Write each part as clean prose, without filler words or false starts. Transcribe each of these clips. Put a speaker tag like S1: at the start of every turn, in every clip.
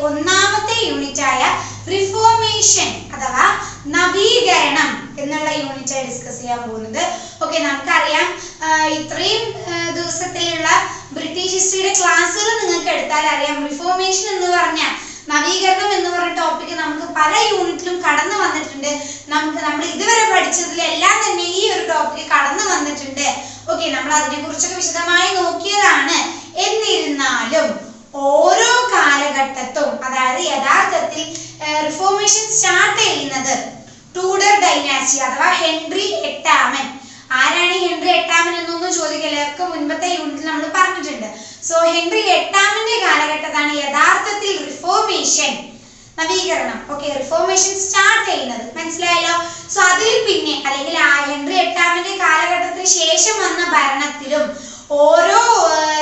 S1: ഒന്നാമത്തെ യൂണിറ്റായ റിഫോർമേഷൻ അഥവാ നവീകരണം എന്നുള്ള യൂണിറ്റ് ഡിസ്കസ് ചെയ്യാൻ പോകുന്നത്. ഓക്കെ, നമുക്കറിയാം ഇത്രയും ദിവസത്തിലുള്ള ബ്രിട്ടീഷ് ഹിസ്റ്ററിയുടെ ക്ലാസ്സുകൾ നിങ്ങൾക്ക് എടുത്താൽ അറിയാം, റിഫോർമേഷൻ എന്ന് പറഞ്ഞാൽ നവീകരണം എന്ന് പറഞ്ഞ ടോപ്പിക് നമുക്ക് പല യൂണിറ്റിലും കടന്നു വന്നിട്ടുണ്ട്. നമ്മൾ ഇതുവരെ പഠിച്ചതിലെല്ലാം തന്നെ ഈ ഒരു ടോപ്പിക് കടന്നു വന്നിട്ടുണ്ട്. ഓക്കെ, നമ്മൾ അതിനെ കുറിച്ചൊക്കെ വിശദമായി നോക്കിയതാണ്. എന്നിരുന്നാലും ഓരോ കാലഘട്ടത്തും, അതായത് യഥാർത്ഥത്തിൽ റിഫോർമേഷൻ സ്റ്റാർട്ട് ചെയ്യുന്നത് ടൂഡർ ഡൈനാസ്റ്റി അഥവാ ഹെൻറി എട്ടാമൻ. ആരാണ് ഹെൻറി എട്ടാമൻ എന്നൊന്നും ചോദിക്കല്ലേ, ഒക്കെ മുൻപത്തെ യൂണിറ്റിൽ നമ്മൾ പറഞ്ഞിട്ടുണ്ട്. സോ ഹെൻറി എട്ടാമന്റെ കാലഘട്ടത്താണ് യഥാർത്ഥത്തിൽ റിഫോർമേഷൻ നവീകരണം റിഫോർമേഷൻ സ്റ്റാർട്ട് ചെയ്യുന്നത്. മനസ്സിലായല്ലോ? സോ അതിൽ പിന്നെ അല്ലെങ്കിൽ ഹെൻറി എട്ടാമന്റെ കാലഘട്ടത്തിന് ശേഷം വന്ന ഭരണത്തിലും ഓരോ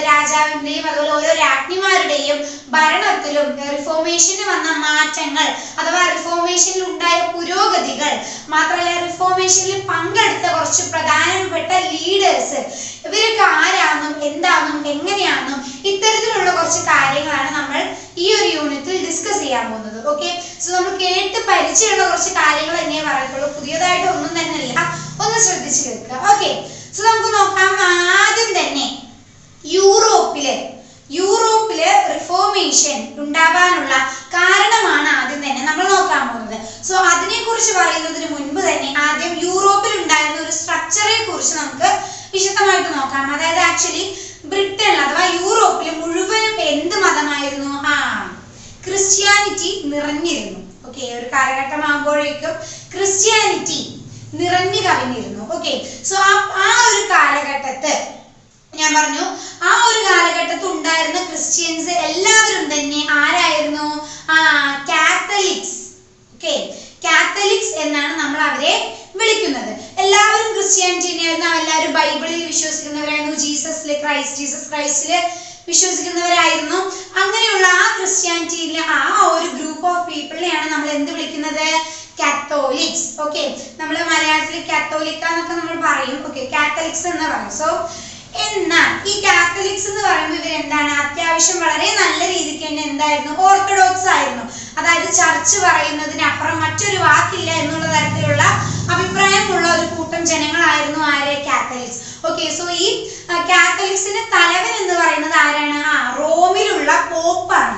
S1: രാജാവിന്റെയും അതുപോലെ ഓരോ രാജ്ഞിമാരുടെയും ഭരണത്തിലും റിഫോർമേഷന് വന്ന മാറ്റങ്ങൾ അഥവാ റിഫോർമേഷനിൽ ഉണ്ടായ പുരോഗതികൾ, മാത്രമല്ല റിഫോർമേഷനിൽ പങ്കെടുത്ത കുറച്ച് പ്രധാനപ്പെട്ട ലീഡേഴ്സ്, ഇവരൊക്കെ ആരാണെന്നും എന്താണെന്നും എങ്ങനെയാണെന്നും ഇത്തരത്തിലുള്ള കുറച്ച് കാര്യങ്ങളാണ് നമ്മൾ ഈ ഒരു യൂണിറ്റിൽ ഡിസ്കസ് ചെയ്യാൻ പോകുന്നത്. ഓക്കെ, സോ നമ്മൾ കേട്ട് പരിചയമുള്ള കുറച്ച് കാര്യങ്ങൾ തന്നെ പറയത്തുള്ളൂ, പുതിയതായിട്ട് ഒന്നും തന്നെ ഇല്ല. ഒന്ന് ശ്രദ്ധിച്ചു കേൾക്കുക. ഓക്കെ, സോ നമുക്ക് നോക്കാം. ആദ്യം തന്നെ യൂറോപ്പില് റിഫോർമേഷൻ ഉണ്ടാകാനുള്ള കാരണമാണ് ആദ്യം തന്നെ നമ്മൾ നോക്കാൻ പോകുന്നത്. സോ അതിനെ കുറിച്ച് പറയുന്നതിന് മുൻപ് തന്നെ ആദ്യം യൂറോപ്പിൽ ഉണ്ടായിരുന്ന ഒരു സ്ട്രക്ചറെ കുറിച്ച് നമുക്ക് വിശദമായിട്ട് നോക്കാം. അതായത് ആക്ച്വലി ബ്രിട്ടനിൽ അഥവാ യൂറോപ്പിൽ മുഴുവനും എന്ത് മതമായിരുന്നു? ക്രിസ്ത്യാനിറ്റി നിറഞ്ഞിരുന്നു. ഓക്കെ, ഒരു കാലഘട്ടമാകുമ്പോഴേക്കും ക്രിസ്ത്യാനിറ്റി നിറഞ്ഞു കവിഞ്ഞിരുന്നു. ഓക്കെ, സോ ആ ഒരു കാലഘട്ടത്ത് ഞാൻ പറഞ്ഞു, ആ ഒരു കാലഘട്ടത്തിൽ ഉണ്ടായിരുന്ന ക്രിസ്ത്യൻസ് എല്ലാവരും തന്നെ ആരായിരുന്നു? കാത്തലിക്സ്. ഓക്കെ, കാത്തലിക്സ് എന്നാണ് നമ്മൾ അവരെ വിളിക്കുന്നത്. എല്ലാവരും ക്രിസ്ത്യാനിറ്റിയായിരുന്നു, എല്ലാവരും ബൈബിളിൽ വിശ്വസിക്കുന്നവരായിരുന്നു, ജീസസ് ക്രൈസ്റ്റില് വിശ്വസിക്കുന്നവരായിരുന്നു. അങ്ങനെയുള്ള ആ ക്രിസ്ത്യാനിറ്റിയിലെ ആ ഒരു ഗ്രൂപ്പ് ഓഫ് പീപ്പിളിനെയാണ് നമ്മൾ എന്ത് വിളിക്കുന്നത്? കാത്തോലിക്സ്. ഓക്കെ, നമ്മൾ മലയാളത്തിൽ കാത്തോലിക്ക എന്നൊക്കെ നമ്മൾ പറയും. ഓക്കെ, കാത്തലിക്സ് എന്ന് പറയും. സോ എന്നാൽ ഈ കാത്തലിക്സ് എന്ന് പറയുമ്പോൾ ഇവരെന്താണ്? അത്യാവശ്യം വളരെ നല്ല രീതിക്ക് തന്നെ എന്തായിരുന്നു? ഓർത്തഡോക്സ് ആയിരുന്നു. അതായത് ചർച്ച് പറയുന്നതിനപ്പുറം മറ്റൊരു വാക്കില്ല എന്നുള്ള തരത്തിലുള്ള അഭിപ്രായമുള്ള ഒരു കൂട്ടം ജനങ്ങളായിരുന്നു ആര്? കാത്തലിക്സ്. ഓക്കെ, സോ ഈ കാത്തലിക്സിന്റെ തലവൻ എന്ന് പറയുന്നത് ആരാണ്? റോമിലുള്ള പോപ്പാണ്.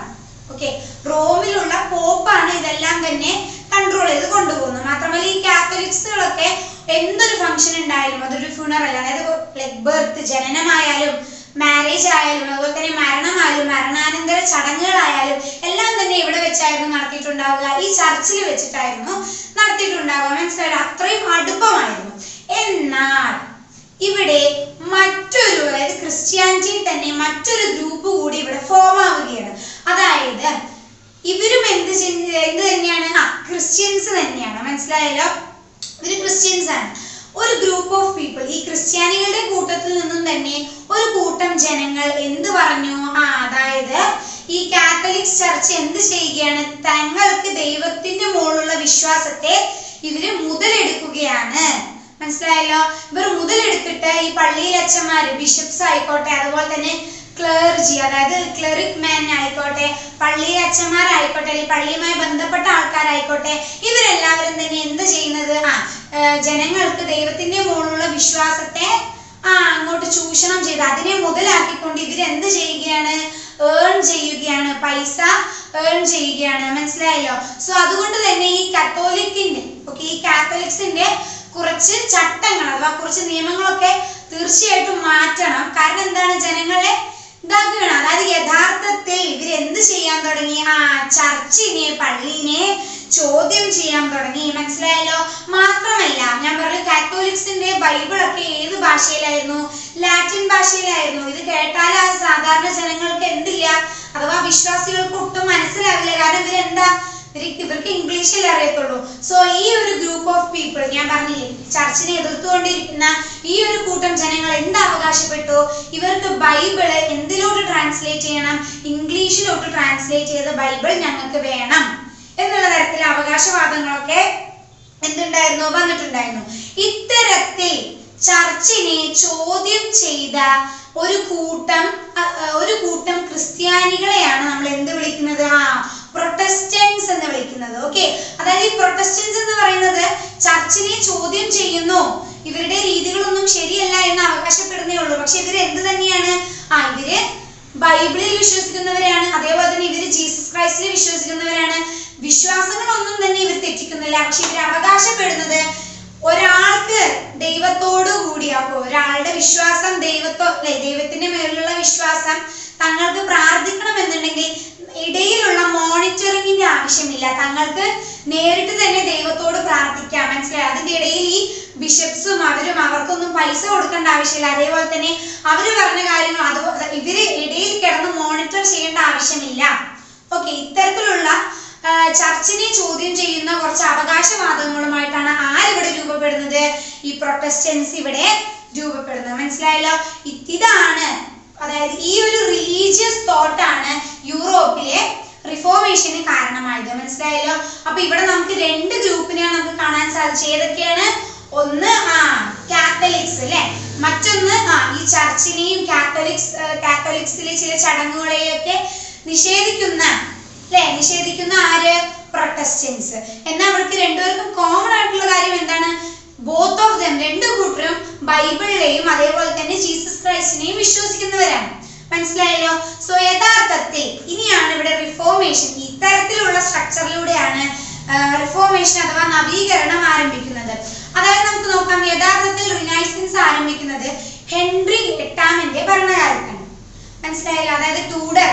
S1: ഓക്കെ, റോമിലുള്ള പോപ്പാണ് ഇതെല്ലാം തന്നെ കൺട്രോൾ ചെയ്ത് കൊണ്ടുപോകുന്നത്. മാത്രമല്ല ഈ കാത്തലിക്സുകളൊക്കെ എന്തൊരു ഫംഗ്ഷൻ ഉണ്ടായാലും അതൊരു ഫ്യൂണറൽ, അതായത് ലൈക് ബർത്ത്, ജനനമായാലും മാരേജ് ആയാലും അതുപോലെ തന്നെ മരണമായാലും മരണാനന്തര ചടങ്ങുകളായാലും എല്ലാം തന്നെ ഇവിടെ വെച്ചായിരുന്നു നടത്തിയിട്ടുണ്ടാവുക, ഈ ചർച്ചിൽ വെച്ചിട്ടായിരുന്നു നടത്തിയിട്ടുണ്ടാവുക. മനസ്സിലായില്ല? അത്രയും അടുപ്പമായിരുന്നു. എന്നാൽ ഇവിടെ മറ്റൊരു, അതായത് ക്രിസ്ത്യാനിറ്റി തന്നെ മറ്റൊരു ഗ്രൂപ്പ് കൂടി ഇവിടെ ഫോം ആവുകയാണ്. അതായത് ഇവരും എന്ത് തന്നെയാണ്? ക്രിസ്ത്യൻസ് തന്നെയാണ്. മനസ്സിലായല്ലോ? ഇവര് ക്രിസ്ത്യൻസ് ആണ്. ഒരു ഗ്രൂപ്പ് ഓഫ് പീപ്പിൾ, ഈ ക്രിസ്ത്യാനികളുടെ കൂട്ടത്തിൽ നിന്നും തന്നെ ഒരു കൂട്ടം ജനങ്ങൾ എന്ത് പറഞ്ഞു? അതായത് ഈ കാത്തലിക് ചർച്ച് എന്ത് ചെയ്യുകയാണ്? തങ്ങൾക്ക് ദൈവത്തിന്റെ മുകളിലുള്ള വിശ്വാസത്തെ ഇവര് മുതലെടുക്കുകയാണ്. മനസ്സിലായല്ലോ? ഇവർ മുതലെടുത്തിട്ട് ഈ പള്ളിയിലെ അച്ഛന്മാര്, ബിഷപ്സ് ആയിക്കോട്ടെ, അതുപോലെ തന്നെ ക്ലർജി, അതായത് ക്ലറിക് മാൻ ആയിക്കോട്ടെ, പള്ളിയിലെ അച്ഛന്മാരായിക്കോട്ടെ, അല്ലെങ്കിൽ പള്ളിയുമായി ബന്ധപ്പെട്ട ആൾക്കാരായിക്കോട്ടെ, ഇവരെല്ലാവരും തന്നെ എന്ത് ചെയ്യുന്നത്? ജനങ്ങൾക്ക് ദൈവത്തിന്റെ മുകളിലുള്ള വിശ്വാസത്തെ അങ്ങോട്ട് ചൂഷണം ചെയ്ത് അതിനെ മുതലാക്കിക്കൊണ്ട് ഇവരെന്ത് ചെയ്യുകയാണ്? ഏൺ ചെയ്യുകയാണ്, പൈസ ഏൺ ചെയ്യുകയാണ്. മനസ്സിലായല്ലോ? സോ അതുകൊണ്ട് തന്നെ ഈ ഈ കാത്തലിക്സിന്റെ കുറച്ച് ചട്ടങ്ങൾ അഥവാ കുറച്ച് നിയമങ്ങളൊക്കെ തീർച്ചയായിട്ടും മാറ്റണം. കാരണം എന്താണ്? ജനങ്ങളെ ഇതാക്കുകയാണ്. അതായത് യഥാർത്ഥത്തിൽ ചർച്ചിനെ, പള്ളിനെ ചോദ്യം ചെയ്യാൻ തുടങ്ങി. മനസ്സിലായല്ലോ? മാത്രമല്ല ഞാൻ പറഞ്ഞു കാത്തോലിക്സിന്റെ ബൈബിളൊക്കെ ഏത് ഭാഷയിലായിരുന്നു? ലാറ്റിൻ ഭാഷയിലായിരുന്നു. ഇത് കേട്ടാൽ സാധാരണ ജനങ്ങൾക്ക് എന്തില്ല, അഥവാ വിശ്വാസികൾക്ക് ഒട്ടും മനസ്സിലാവില്ല. കാരണം ഇവർക്ക് ഇംഗ്ലീഷിൽ അറിയത്തുള്ളൂ. സോ ഈ ഒരു ഗ്രൂപ്പ് ഓഫ് പീപ്പിൾ, ഞാൻ പറഞ്ഞില്ലേ ചർച്ചിനെ എതിർത്തുകൊണ്ടിരിക്കുന്ന ഈ ഒരു കൂട്ടം ജനങ്ങൾ എന്ത് അവകാശപ്പെട്ടു? ഇവർക്ക് ബൈബിള് എന്തിലോട്ട് ട്രാൻസ്ലേറ്റ് ചെയ്യണം? ഇംഗ്ലീഷിലോട്ട് ട്രാൻസ്ലേറ്റ് ചെയ്ത ബൈബിൾ ഞങ്ങൾക്ക് വേണം എന്നുള്ള തരത്തിൽ അവകാശവാദങ്ങളൊക്കെ എന്തുണ്ടായിരുന്നു? വന്നിട്ടുണ്ടായിരുന്നു. ഇത്തരത്തിൽ ചർച്ചിനെ ചോദ്യം ചെയ്ത ഒരു കൂട്ടം ക്രിസ്ത്യാനികളെയാണ് നമ്മൾ എന്ത് വിളിക്കുന്നത്? പ്രൊട്ടസ്റ്റന്റ്സ് എന്ന് വിളിക്കുന്നത്. ഓക്കെ, അതായത് ഈ പ്രൊട്ടസ്റ്റന്റ്സ് എന്ന് പറയുന്നത് ചർച്ചിനെ ചോദ്യം ചെയ്യുന്നു, ഇവരുടെ രീതികളൊന്നും ശരിയല്ല എന്ന് അവകാശപ്പെടുന്നേ ഉള്ളൂ. പക്ഷെ ഇവര് എന്ത് തന്നെയാണ്? ഇവര് ബൈബിളിൽ വിശ്വസിക്കുന്നവരാണ്. അതേപോലെ തന്നെ ഇവര് ജീസസ് ക്രൈസ്റ്റിൽ വിശ്വസിക്കുന്നവരാണ്. വിശ്വാസങ്ങളൊന്നും തന്നെ ഇവർ തെറ്റിക്കുന്നില്ല. പക്ഷെ ഇവർ അവകാശപ്പെടുന്നത് ഒരാൾക്ക് ദൈവത്തോടു കൂടിയാകും, ഒരാളുടെ വിശ്വാസം ദൈവത്തിന്റെ മേലുള്ള വിശ്വാസം തങ്ങൾക്ക് പ്രാർത്ഥിക്കണം എന്നുണ്ടെങ്കിൽ ഇടയിലുള്ള മോണിറ്ററിങ്ങിന്റെ ആവശ്യമില്ല. തങ്ങൾക്ക് നേരിട്ട് തന്നെ ദൈവത്തോട് പ്രാർത്ഥിക്കാം. മനസ്സിലായി? അതിന്റെ ഇടയിൽ ഈ ബിഷപ്സും അവർക്കൊന്നും പൈസ കൊടുക്കേണ്ട ആവശ്യമില്ല. അതേപോലെ തന്നെ അവര് പറഞ്ഞ കാര്യങ്ങൾ ഇവര് ഇടയിൽ കിടന്ന് മോണിറ്റർ ചെയ്യേണ്ട ആവശ്യമില്ല. ഓക്കെ, ഇത്തരത്തിലുള്ള ചർച്ചിനെ ചോദ്യം ചെയ്യുന്ന കുറച്ച് അവകാശവാദങ്ങളുമായിട്ടാണ് ആരിവിടെ രൂപപ്പെടുന്നത്? ഈ പ്രൊട്ടസ്റ്റന്റ്സ് ഇവിടെ രൂപപ്പെടുന്നത്. മനസ്സിലായല്ലോ? ഇതാണ്, അതായത് ഈ ഒരു റിലീജിയസ് തോട്ടാണ് യൂറോപ്പിലെ റിഫോർമേഷന് കാരണമായത്. മനസ്സിലായല്ലോ? അപ്പൊ ഇവിടെ നമുക്ക് രണ്ട് ഗ്രൂപ്പിനെയാണ് നമുക്ക് കാണാൻ സാധിച്ചത്. ഏതൊക്കെയാണ്? ഒന്ന് കാത്തലിക്സ് അല്ലെ, മറ്റൊന്ന് ഈ ചർച്ചിനെയും കാത്തലിക്സിലെ ചില ചടങ്ങുകളെയൊക്കെ നിഷേധിക്കുന്ന ആര്? പ്രൊട്ടസ്റ്റന്റ്സ്. എന്നാൽ അവർക്ക് രണ്ടുപേർക്കും കോമൺ ആയിട്ടുള്ള കാര്യം എന്താണ്? ബോത്ത് ഓഫ് ദം, രണ്ടു കൂട്ടരും ബൈബിളിലെയും അതേപോലെ തന്നെ ജീസസ് ക്രൈസ്റ്റിനെയും വിശ്വസിക്കുന്നവരാണ്. മനസ്സിലായല്ലോ? സോ യഥാർത്ഥത്തിൽ ഇനിയാണ് ഇവിടെ റിഫോർമേഷൻ, ഇത്തരത്തിലുള്ള സ്ട്രക്ചറിലൂടെയാണ് റിഫോർമേഷൻ അഥവാ നവീകരണം ആരംഭിക്കുന്നത്. അതായത് നമുക്ക് നോക്കാം, യഥാർത്ഥത്തിൽ റിനൈസൻസ് ആരംഭിക്കുന്നത് ഹെൻറി എട്ടാമന്റെ ഭരണകാലത്താണ്. മനസ്സിലായല്ലോ? അതായത് ടൂഡർ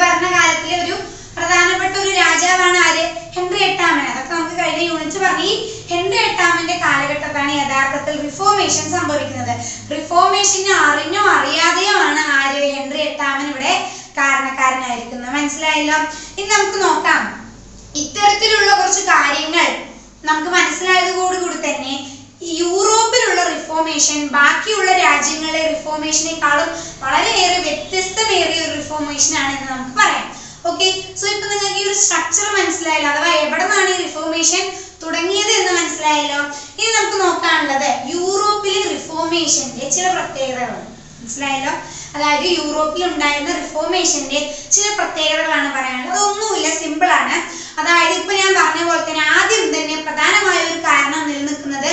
S1: ഭരണകാലത്തിലെ ഒരു പ്രധാനപ്പെട്ട ഒരു രാജാവാണ് ആര്? ഹെൻറി എട്ടാമൻ. അതൊക്കെ നമുക്ക് കഴിഞ്ഞ യൂണിറ്റ് പറഞ്ഞു. ഈ ഹെൻറി എട്ടാമന്റെ കാലഘട്ടത്താണ് യഥാർത്ഥത്തിൽ റിഫോർമേഷൻ സംഭവിക്കുന്നത്. റിഫോർമേഷനെ അറിഞ്ഞോ അറിയാതെയോ ആണ് ആര്? ഹെൻറി എട്ടാമൻ ഇവിടെ കാരണക്കാരനായിരിക്കുന്നത്. മനസ്സിലായല്ലോ? ഇനി നമുക്ക് നോക്കാം, ഇത്തരത്തിലുള്ള കുറച്ച് കാര്യങ്ങൾ നമുക്ക് മനസ്സിലായതോടുകൂടി തന്നെ യൂറോപ്പിലുള്ള റിഫോർമേഷൻ ബാക്കിയുള്ള രാജ്യങ്ങളിലെ റിഫോർമേഷനേക്കാളും വളരെയേറെ വ്യത്യസ്തമേറിയ ഒരു റിഫോർമേഷൻ ആണ് എന്ന് നമുക്ക് പറയാം. ഓക്കെ, സോ ഇപ്പൊ നിങ്ങൾക്ക് ഈ ഒരു സ്ട്രക്ചർ മനസ്സിലായല്ലോ, അഥവാ എവിടെ നിന്നാണ് ഈ റിഫോർമേഷൻ തുടങ്ങിയത് എന്ന് മനസ്സിലായല്ലോ. ഇനി നമുക്ക് നോക്കാനുള്ളത് യൂറോപ്പിലെ റിഫോർമേഷന്റെ ചില പ്രത്യേകതകളാണ്. മനസ്സിലായല്ലോ? അതായത് യൂറോപ്പിൽ ഉണ്ടായിരുന്ന റിഫോർമേഷന്റെ ചില പ്രത്യേകതകളാണ് പറയാനുള്ളത്. അതൊന്നുമില്ല, സിമ്പിൾ ആണ്. അതായത് ഇപ്പൊ ഞാൻ പറഞ്ഞ പോലെ തന്നെ ആദ്യം തന്നെ പ്രധാനമായ ഒരു കാരണം നിലനിൽക്കുന്നത്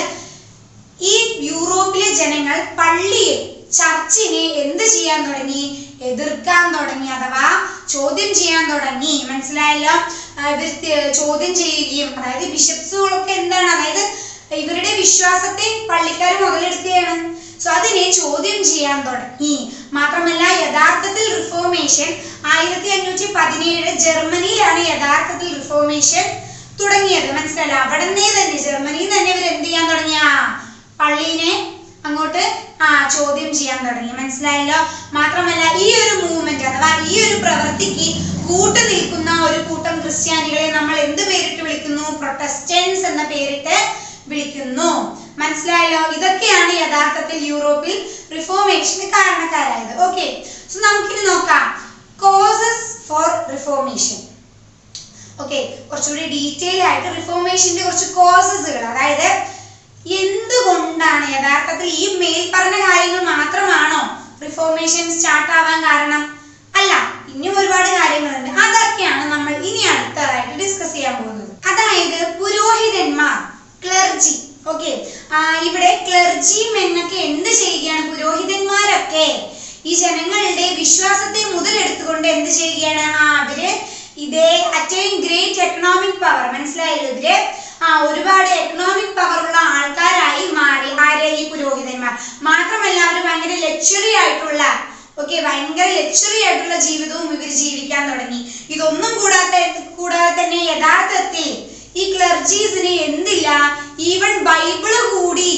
S1: ഈ യൂറോപ്പിലെ ജനങ്ങൾ പള്ളിയെ, ചർച്ചിനെ എന്ത് ചെയ്യാൻ തുടങ്ങി? എതിർക്കാൻ തുടങ്ങി, അഥവാ ചോദ്യം ചെയ്യാൻ തുടങ്ങി. മനസ്സിലായല്ലോ? ഇവർ ചോദ്യം ചെയ്യുകയും, അതായത് ബിഷപ്സുകളൊക്കെ എന്താണ്, അതായത് ഇവരുടെ വിശ്വാസത്തെ പള്ളിക്കാർ മുതലെടുക്കുകയാണ്. സോ അതിനെ ചോദ്യം ചെയ്യാൻ തുടങ്ങി. മാത്രമല്ല യഥാർത്ഥത്തിൽ റിഫോർമേഷൻ 1517 ജർമ്മനിയിലാണ് യഥാർത്ഥത്തിൽ റിഫോർമേഷൻ തുടങ്ങിയത്. മനസ്സിലായല്ലോ? അവിടെ തന്നെ ജർമ്മനിയിൽ തന്നെ ഇവർ എന്ത് ചെയ്യാൻ തുടങ്ങിയ? പള്ളീനെ അങ്ങോട്ട് ചോദ്യം ചെയ്യാൻ തുടങ്ങി. മനസ്സിലായല്ലോ? മാത്രമല്ല ഈ ഒരു മൂവ്മെന്റ് അഥവാ ഈ ഒരു പ്രവൃത്തിക്ക് കൂട്ടു നിൽക്കുന്ന ഒരു കൂട്ടം ക്രിസ്ത്യാനികളെ നമ്മൾ എന്ത് പേരിട്ട് വിളിക്കുന്നു? പ്രൊട്ടസ്റ്റന്റ്സ് എന്ന പേരിട്ട് വിളിക്കുന്നു. മനസ്സിലായല്ലോ? ഇതൊക്കെയാണ് യഥാർത്ഥത്തിൽ യൂറോപ്പിൽ റിഫോർമേഷന് കാരണക്കാരായത്. ഓക്കെ, സോ നമുക്കിനി നോക്കാം കോസസ് ഫോർ റിഫോർമേഷൻ. ഓക്കെ, കുറച്ചുകൂടി ഡീറ്റെയിൽ ആയിട്ട് റിഫോർമേഷന്റെ കുറച്ച് കോസസുകൾ, അതായത് എന്തുകൊണ്ടാണ് യഥാർത്ഥത്തിൽ ഈ മേൽപ്പറഞ്ഞ കാര്യങ്ങൾ മാത്രമാണോ റിഫോർമേഷൻ സ്റ്റാർട്ട് ആവാൻ കാരണം? അല്ല, ഇനിയും ഒരുപാട് കാര്യങ്ങളുണ്ട്. അതൊക്കെയാണ് നമ്മൾ ഇനി അടുത്തതായിട്ട് ഡിസ്കസ് ചെയ്യാൻ പോകുന്നത്. അതായത് പുരോഹിതന്മാർ, ക്ലർജി. ഓക്കെ, ഇവിടെ ക്ലർജി മെന്നൊക്കെ എന്ത് ചെയ്യുകയാണ്? പുരോഹിതന്മാരൊക്കെ ഈ ജനങ്ങളുടെ വിശ്വാസത്തെ മുതലെടുത്തുകൊണ്ട് എന്ത് ചെയ്യുകയാണ്? അവര് ഇതേ അറ്റൈൻ ഗ്രേറ്റ് എക്കണോമിക് പവർ. മനസ്സിലായല്ലോ? ഇവര് ഒരുപാട് എക്കണോമിക് പവർ ഉള്ള ആൾക്കാരായി മാറി. ആരെ? ഈ പുരോഹിതന്മാർ. മാത്രമല്ല അവർ ഭയങ്കര ലക്ഷറി ആയിട്ടുള്ള ജീവിതവും ഇവർ ജീവിക്കാൻ തുടങ്ങി. ഇതൊന്നും കൂടാതെ തന്നെ യഥാർത്ഥത്തിൽ ഈ ക്ലർജീസിന് എന്തില്ല, ഈവൻ ബൈബിള് കൂടി,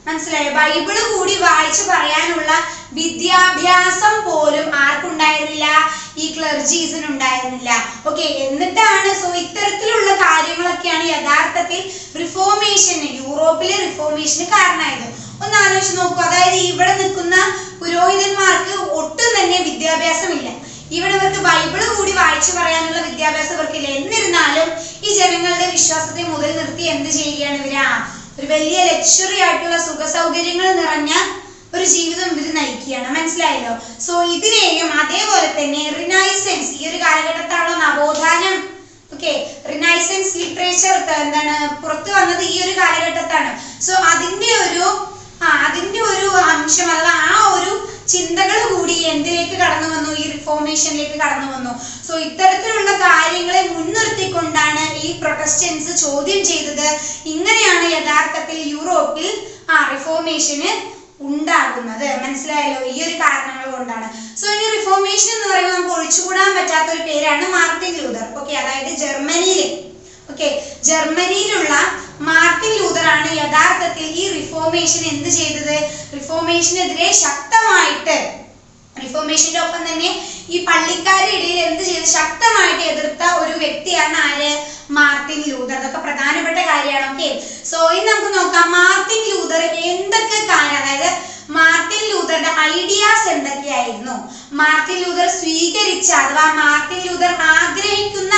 S1: മനസ്സിലായോ, ബൈബിള് കൂടി വായിച്ചു പറയാനുള്ള വിദ്യാഭ്യാസം പോലും ആർക്കുണ്ടായിരുന്നില്ല, ഈ ക്ലർജീസിന് ഉണ്ടായിരുന്നില്ല. ഓക്കെ, എന്നിട്ടാണ് ഇത്തരത്തിലുള്ള കാര്യങ്ങളൊക്കെയാണ് യഥാർത്ഥത്തിൽ റിഫോർമേഷന്, യൂറോപ്പിലെ റിഫോർമേഷന് കാരണമായത്. ഒന്ന് ആലോചിച്ച് നോക്കൂ. അതായത് ഇവിടെ നിൽക്കുന്ന പുരോഹിതന്മാർക്ക് ഒട്ടും തന്നെ വിദ്യാഭ്യാസമില്ല. ഇവിടെ ഇവർക്ക് ബൈബിള് കൂടി വായിച്ചു പറയാനുള്ള വിദ്യാഭ്യാസം ഇവർക്കില്ല. എന്നിരുന്നാലും ഈ ജനങ്ങളുടെ വിശ്വാസത്തെ മുതൽ നിർത്തി എന്ത് ചെയ്യുകയാണ് ഇവര്, ഒരു വലിയ ലക്ഷറി ആയിട്ടുള്ള സുഖ സൗകര്യങ്ങൾ നിറഞ്ഞ ഒരു ജീവിതം ഇവർ നയിക്കുകയാണ്. മനസ്സിലായല്ലോ. ഇതിനെയും അതേപോലെ തന്നെ റിനൈസൻസ്, ഈ ഒരു കാലഘട്ടത്താണല്ലോ നവോത്ഥാനം, ഓക്കെ, റിനൈസൻസ് ലിറ്ററേച്ചർ എന്താണ് പുറത്തു വന്നത് ഈ ഒരു കാലഘട്ടത്താണ്. അതിന്റെ ഒരു അംശം അഥവാ ആ ഒരു ചിന്തകൾ കൂടി എന്തിലേക്ക് കടന്നു വന്നു, ഈ റിഫോർമേഷനിലേക്ക് കടന്നു വന്നു. ഇത്തരത്തിലുള്ള കാര്യങ്ങളെ മുൻനിർത്തിക്കൊണ്ടാണ് ഈ പ്രൊട്ടസ്റ്റന്റ്സ് ചോദ്യം ചെയ്തത്. ഇങ്ങനെയാണ് യഥാർത്ഥത്തിൽ യൂറോപ്പിൽ റിഫോർമേഷന് ഉണ്ടാകുന്നത്. മനസ്സിലായല്ലോ, ഈ ഒരു കാരണങ്ങൾ കൊണ്ടാണ്. ഇനി റിഫോർമേഷൻ എന്ന് പറയുമ്പോൾ നമുക്ക് ഒഴിച്ചുകൂടാൻ പറ്റാത്ത ഒരു പേരാണ് മാർട്ടിൻ ലൂതർ. ഓക്കെ, അതായത് ജർമ്മനിയിലുള്ള മാർട്ടിൻ ലൂതർ ആണ് യഥാർത്ഥത്തിൽ ഈ റിഫോർമേഷൻ എന്ത് ചെയ്തത്, റിഫോർമേഷനെതിരെ ശക്തമായിട്ട്, റിഫോർമേഷന്റെ ഒപ്പം തന്നെ ഈ പള്ളിക്കാരുടെ ഇടയിൽ എന്ത് ചെയ്ത് ശക്തമായിട്ട് എതിർത്ത ഒരു വ്യക്തിയാണ് ആര്, മാർട്ടിൻ ലൂതർ. അതൊക്കെ പ്രധാനപ്പെട്ട കാര്യമാണ്. ഓക്കെ, ഇനി നമുക്ക് നോക്കാം മാർട്ടിൻ ലൂതർ എന്തൊക്കെ കാര്യം, അതായത് മാർട്ടിൻ ലൂതറുടെ ഐഡിയാസ് എന്തൊക്കെയായിരുന്നു, മാർട്ടിൻ ലൂതർ സ്വീകരിച്ച അഥവാ മാർട്ടിൻ ലൂതർ ആഗ്രഹിക്കുന്ന